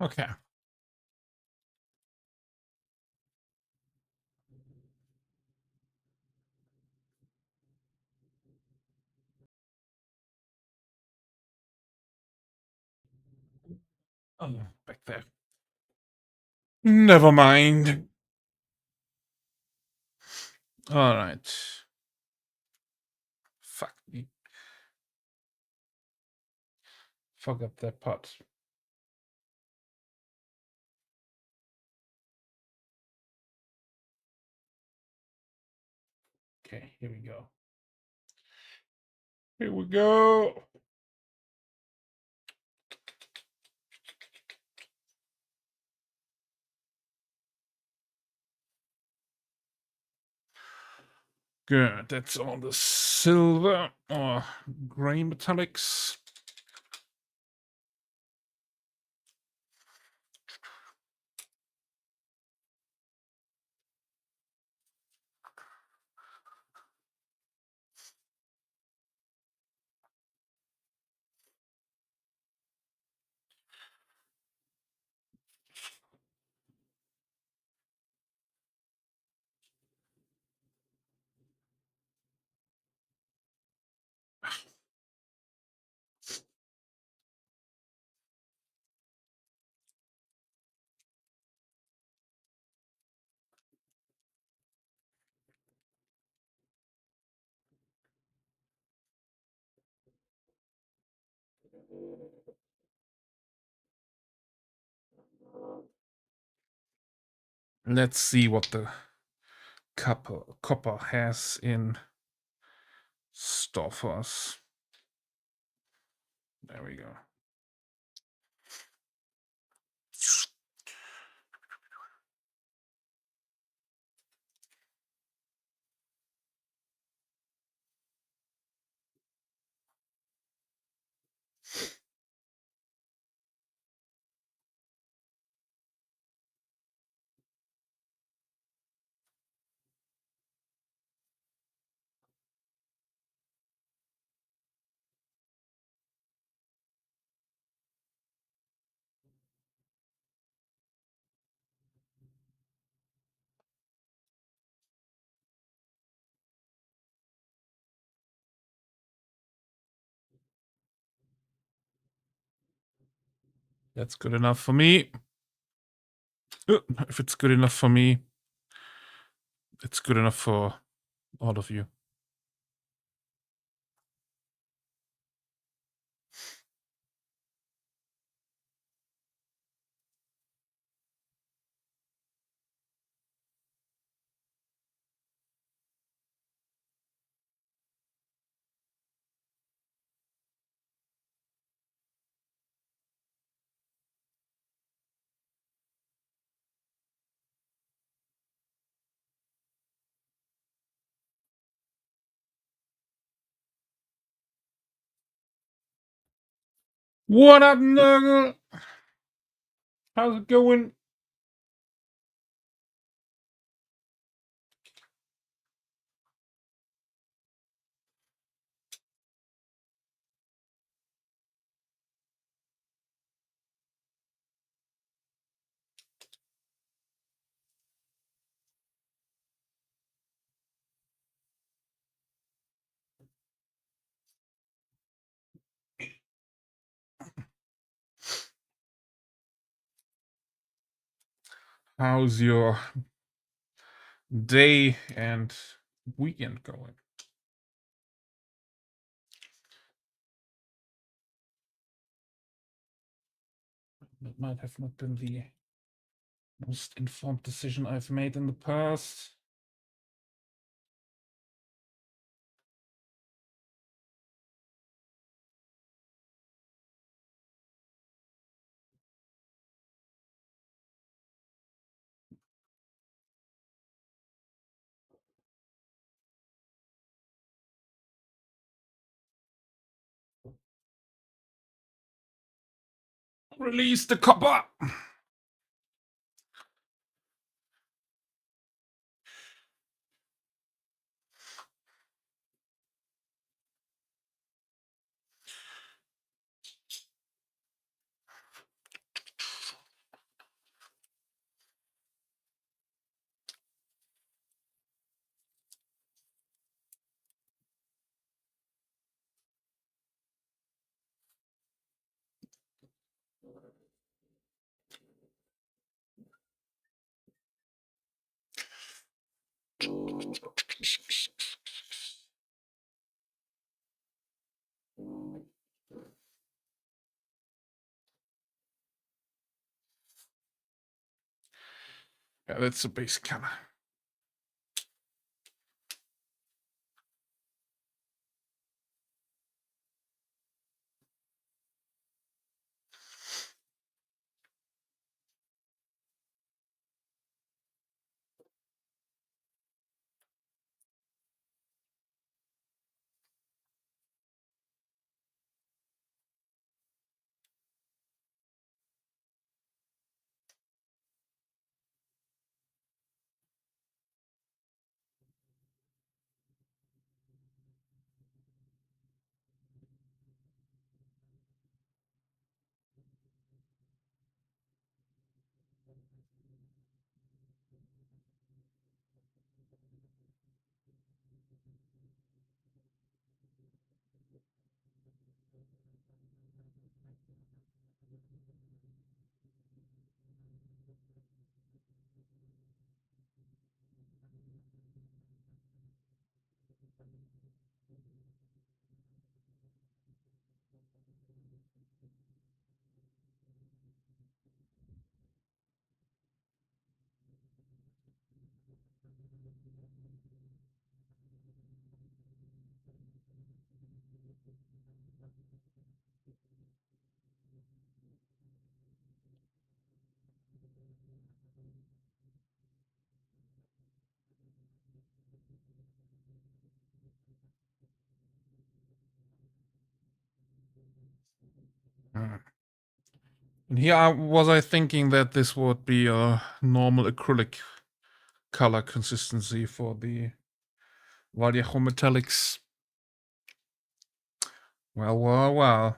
Okay. Oh, back there. Never mind. All right. Fuck me. Forgot that part. Okay, here we go. Here we go. Good. That's all the silver or gray metallics. Let's see what the copper has in store for us. There we go. That's good enough for me. If it's good enough for me, it's good enough for all of you. What up, Nuggle? How's it going? How's your day and weekend going? That might have not been the most informed decision I've made in the past. Release the copper! Yeah, that's the base color. Mm. And here was I thinking that this would be a normal acrylic color consistency for the Vallejo metallics. Well.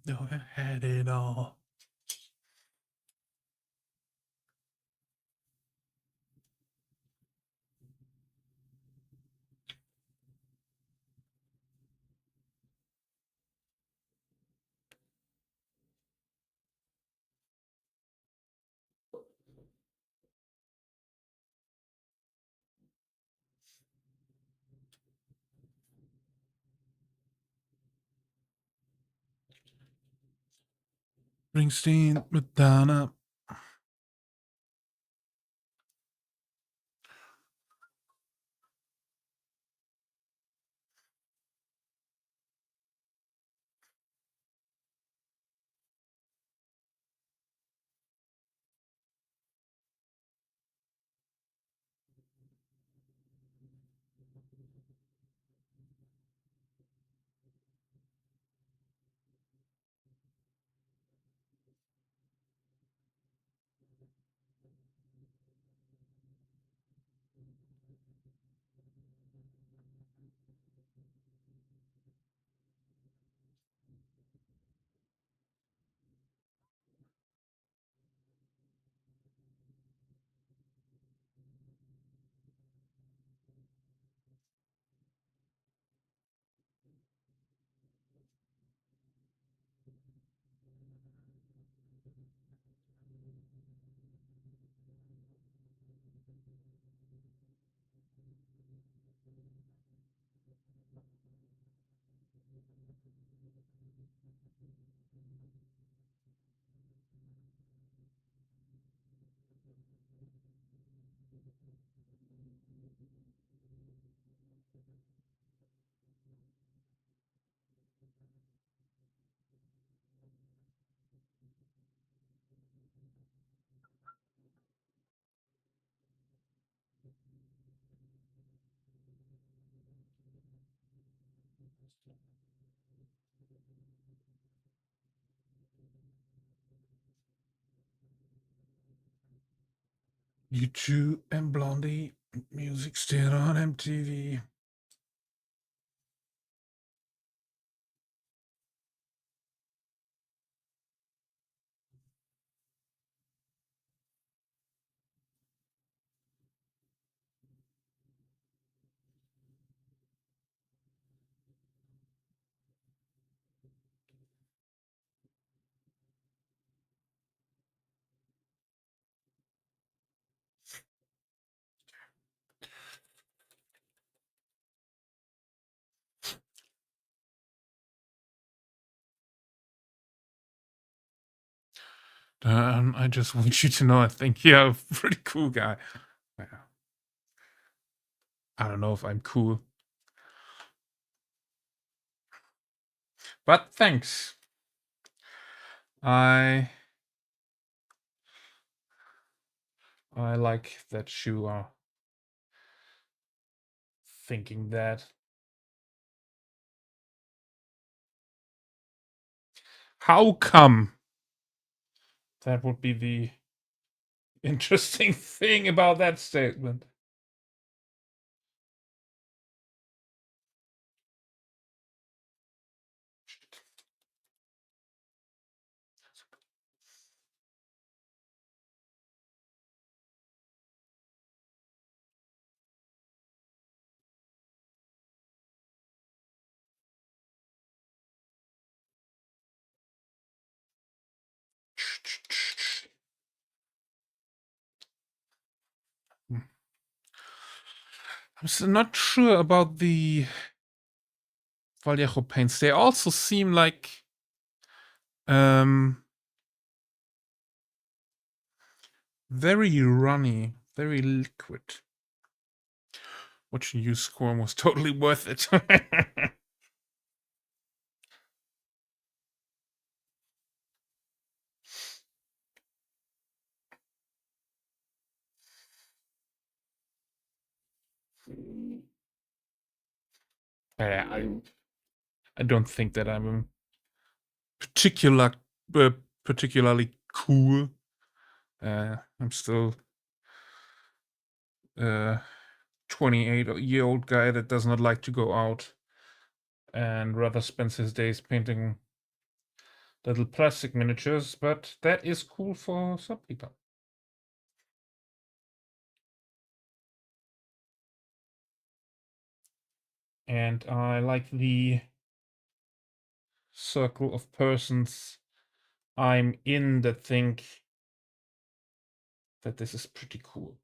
No, I had it all. Springsteen, Madonna. You two and Blondie, music still on MTV. I just want you to know I think you're a pretty cool guy. Yeah. I don't know if I'm cool. But thanks. I like that you are thinking that. How come? That would be the interesting thing about that statement. I'm still not sure about the Vallejo paints. They also seem like very runny, very liquid. Watching you squirm was totally worth it. I don't think that I'm particularly cool. I'm still a 28-year-old guy that does not like to go out and rather spends his days painting little plastic miniatures, but that is cool for some people. And I like the circle of persons I'm in that think that this is pretty cool.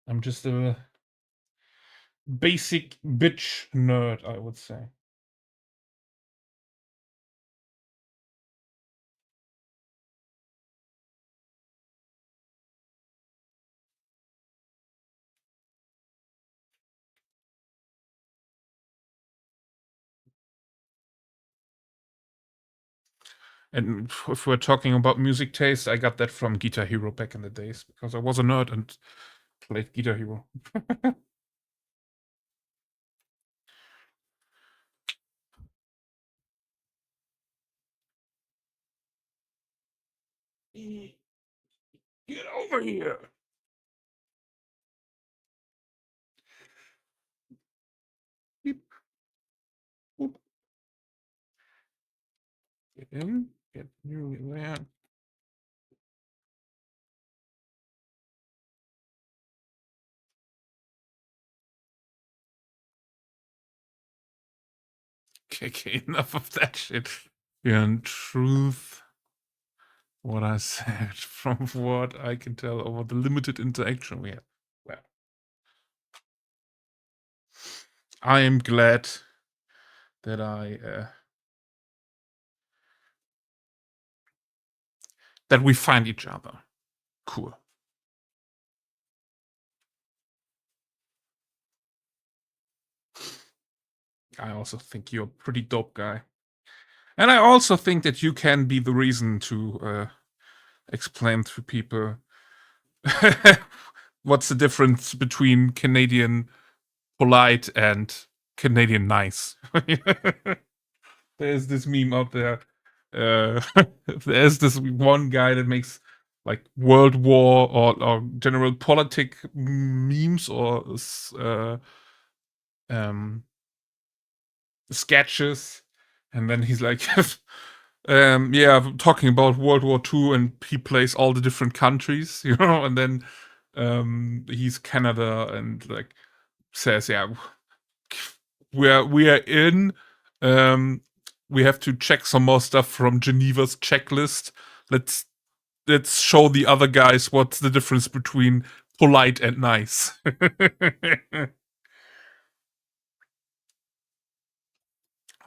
I'm just a basic bitch nerd, I would say. And if we're talking about music taste, I got that from Guitar Hero back in the days because I was a nerd and played Guitar Hero. Get over here! Beep. Boop. Get in, get you there. Okay, enough of that shit. Yeah, in truth, what I said from what I can tell over the limited interaction we have. Well, I am glad that that we find each other. Cool. I also think you're a pretty dope guy. And I also think that you can be the reason to explain to people What's the difference between Canadian polite and Canadian nice? There's this meme out there. There's this one guy that makes like World War or general politic memes or um, sketches, and then he's like, yeah, talking about World War II, and he plays all the different countries, and then he's Canada and like says, yeah, we are in. Um, we have to check some more stuff from Geneva's checklist. Let's show the other guys what's the difference between polite and nice.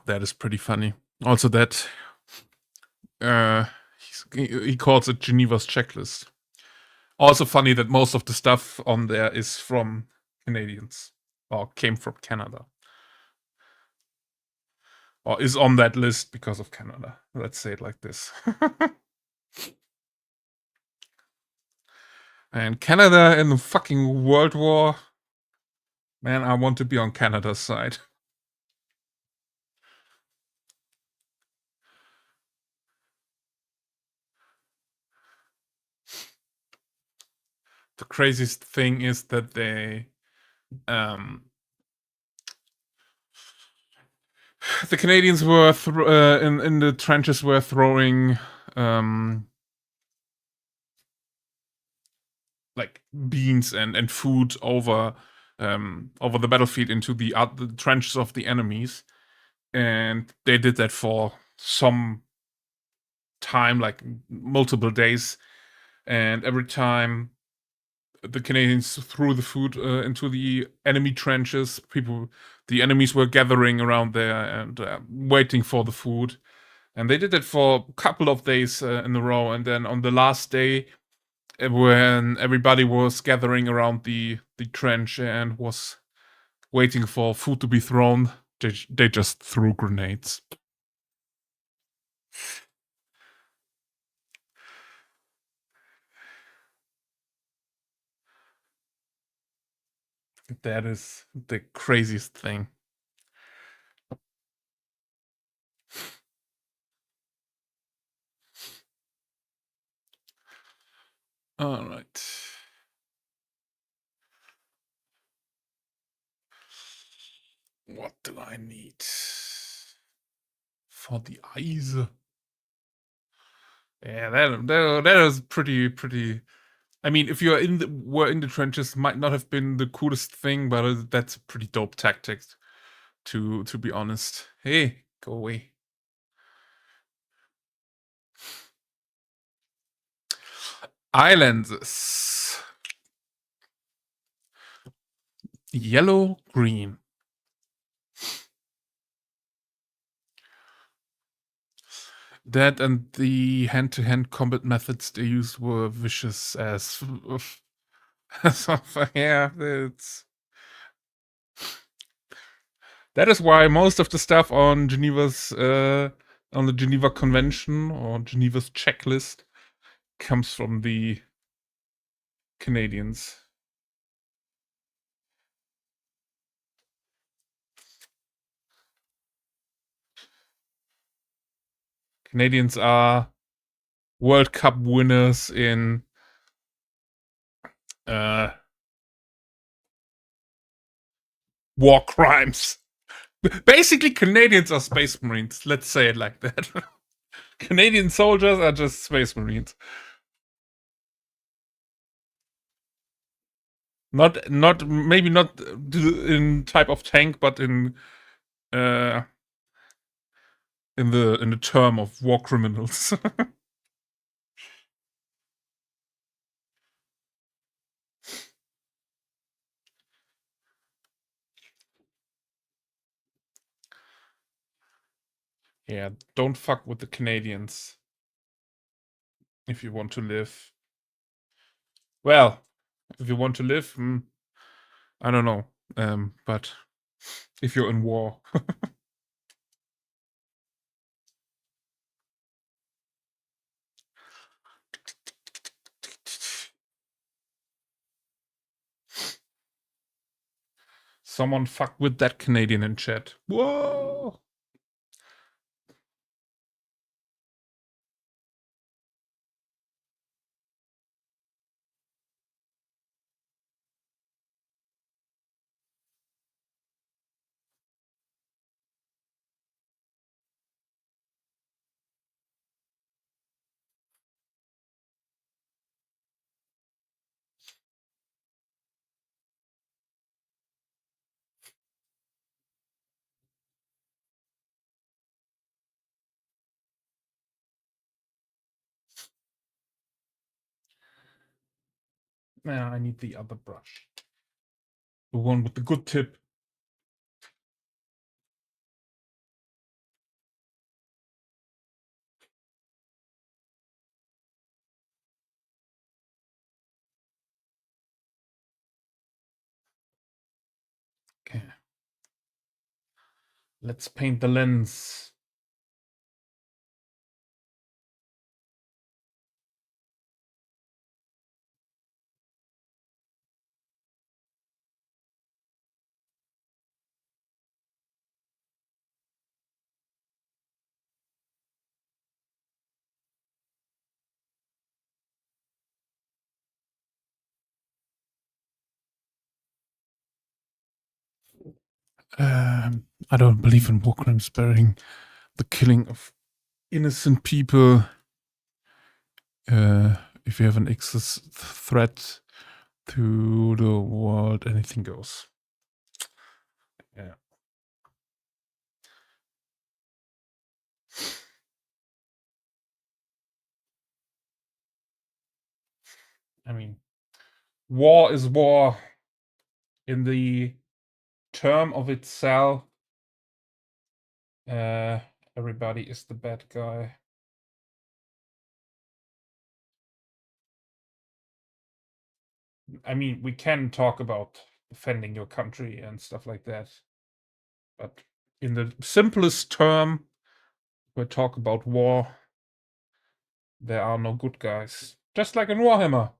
That is pretty funny. Also, that he calls it Geneva's checklist. Also funny that most of the stuff on there is from Canadians or came from Canada or is on that list because of Canada. Let's say it like this. And Canada in the fucking World War. Man, I want to be on Canada's side. The craziest thing is that they the Canadians were in the trenches were throwing like beans and food over the battlefield into the trenches of the enemies, and they did that for some time, like multiple days, and every time the Canadians threw the food into the enemy trenches, the enemies were gathering around there and waiting for the food. And they did it for a couple of days in a row. And then on the last day, when everybody was gathering around the trench and was waiting for food to be thrown, they just threw grenades. That is the craziest thing. All right. What do I need for the eyes? Yeah, that is pretty. I mean, if you're were in the trenches, might not have been the coolest thing, but that's a pretty dope tactic. To be honest, hey, go away. Islands. Yellow, green. That and the hand-to-hand combat methods they used were vicious as. Yeah, that is why most of the stuff on on the Geneva Convention or Geneva's checklist comes from the Canadians. Canadians are World Cup winners in war crimes. Basically, Canadians are Space Marines. Let's say it like that. Canadian soldiers are just Space Marines. Not maybe not in type of tank, but in the term of war criminals. Yeah, don't fuck with the Canadians if you want to live. Well, if you want to live, I don't know. But if you're in war. Someone fucked with that Canadian in chat. Whoa! Now I need the other brush. The one with the good tip. Okay. Let's paint the lens. I don't believe in war crimes sparing the killing of innocent people. If you have an excess threat to the world, anything goes. Yeah. I mean, war is war in the term of itself. Everybody is the bad guy. I mean, we can talk about defending your country and stuff like that. But in the simplest term, we talk about war. There are no good guys. Just like in Warhammer.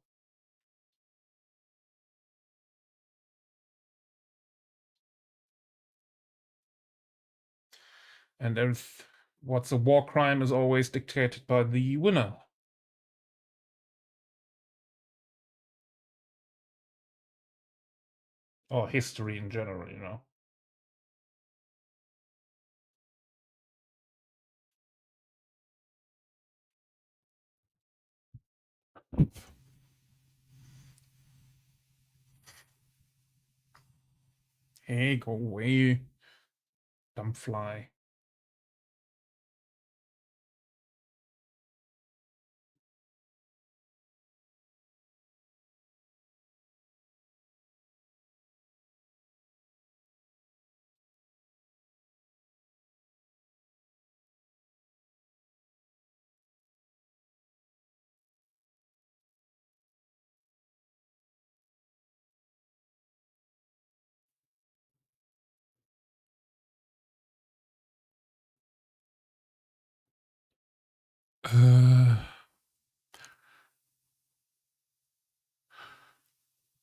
And what's a war crime is always dictated by the winner. Or history in general, you know. Hey, go away, dumb fly.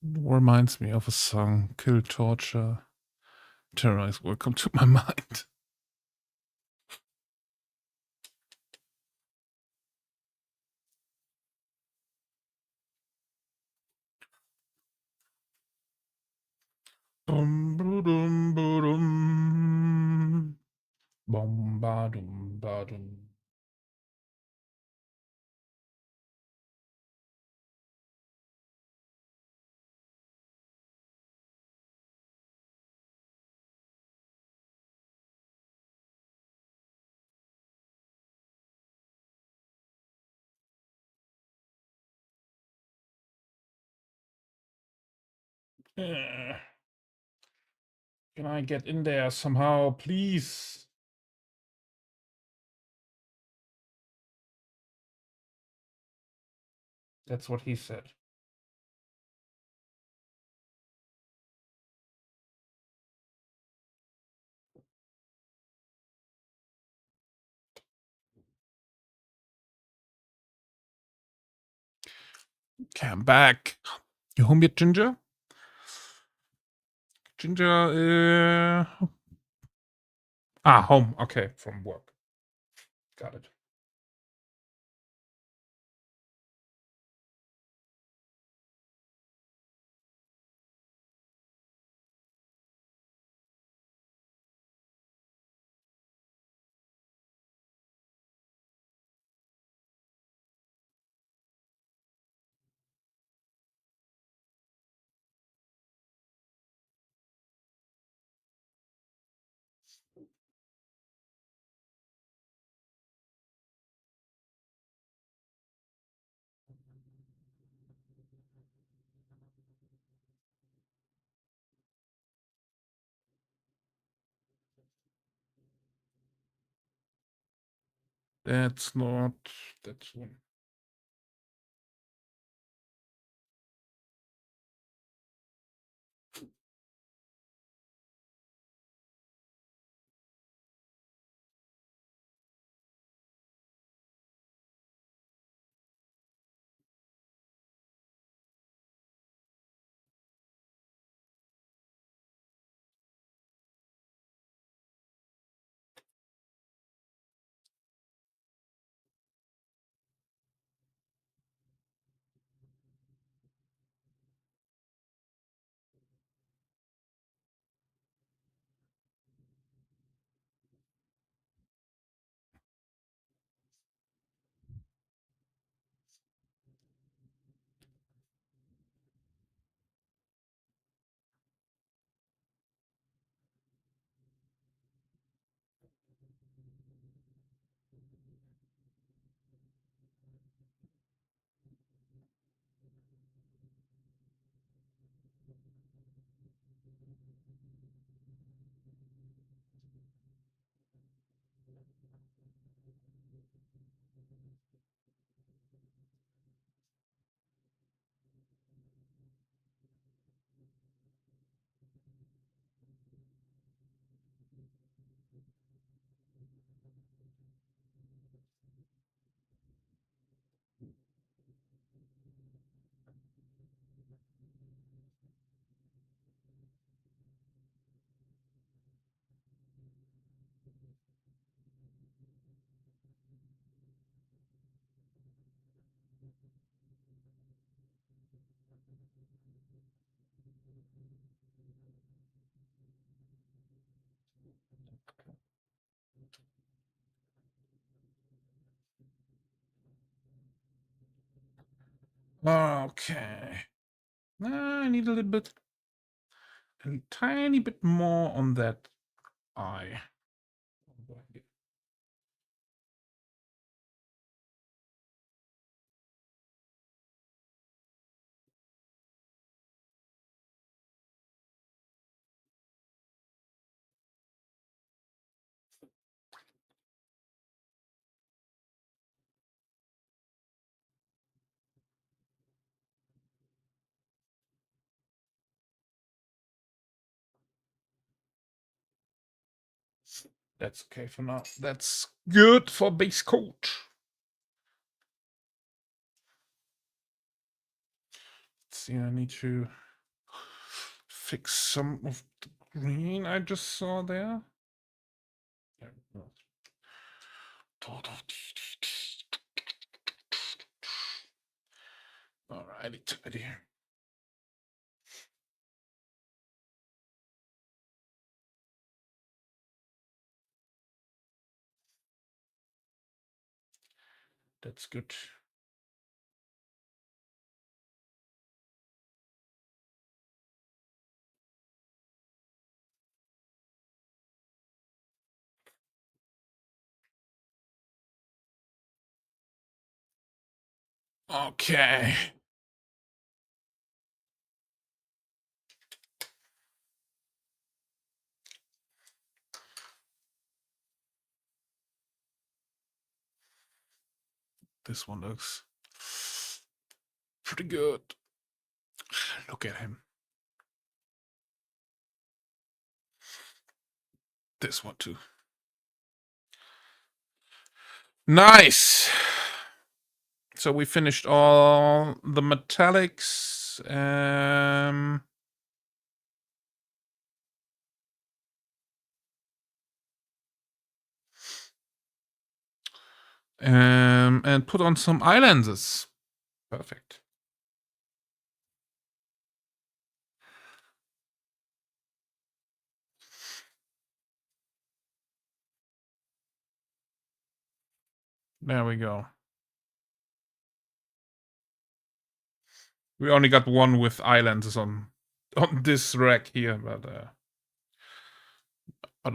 Reminds me of a song, Kill, Torture, Terrorize will come to my mind. Bum, ba-dum, ba-dum. Bum, ba-dum, ba-dum. Can I get in there somehow, please? That's what he said. Okay, I'm back. You home yet, Ginger? Ginger, home. Okay, from work. Got it. That's not. That's one. Okay. I need a little bit, a tiny bit more on that eye. That's okay for now. That's good for base coat. Let's see, I need to fix some of the green I just saw there. There we go. Alrighty, tidy. That's good. Okay. This one looks pretty good. Look at him. This one too. Nice. So we finished all the metallics. And put on some eyelenses. Perfect. There we go. We only got one with eyelenses on this rack here, but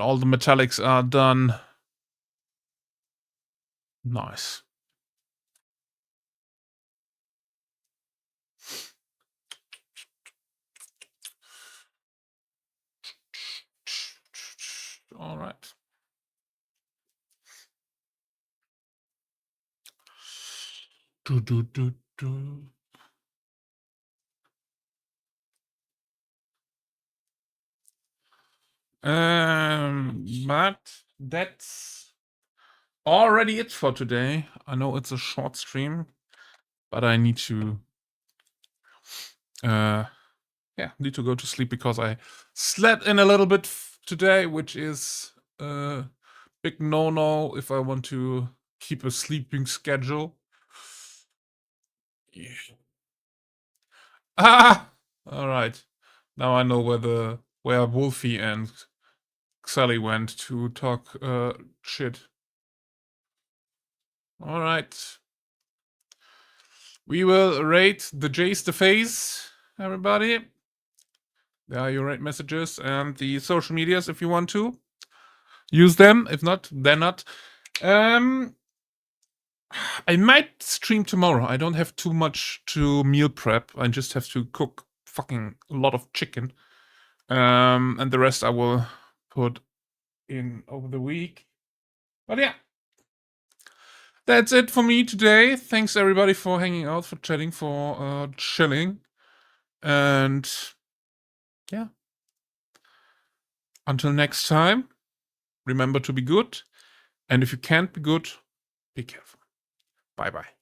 all the metallics are done. Nice. All right. But that's already it for today. I know it's a short stream, but I need to need to go to sleep because I slept in a little bit today, which is a big no-no if I want to keep a sleeping schedule. Yeah. Ah! All right. Now I know where Wolfie and Sally went to talk shit. All right. We will rate the Jace the Face, everybody. There are your rate messages and the social medias if you want to use them. If not, then not. I might stream tomorrow. I don't have too much to meal prep. I just have to cook fucking a lot of chicken. And the rest I will put in over the week. But yeah. That's it for me today. Thanks everybody for hanging out, for chatting, for chilling. And yeah. Until next time, remember to be good. And if you can't be good, be careful. Bye-bye.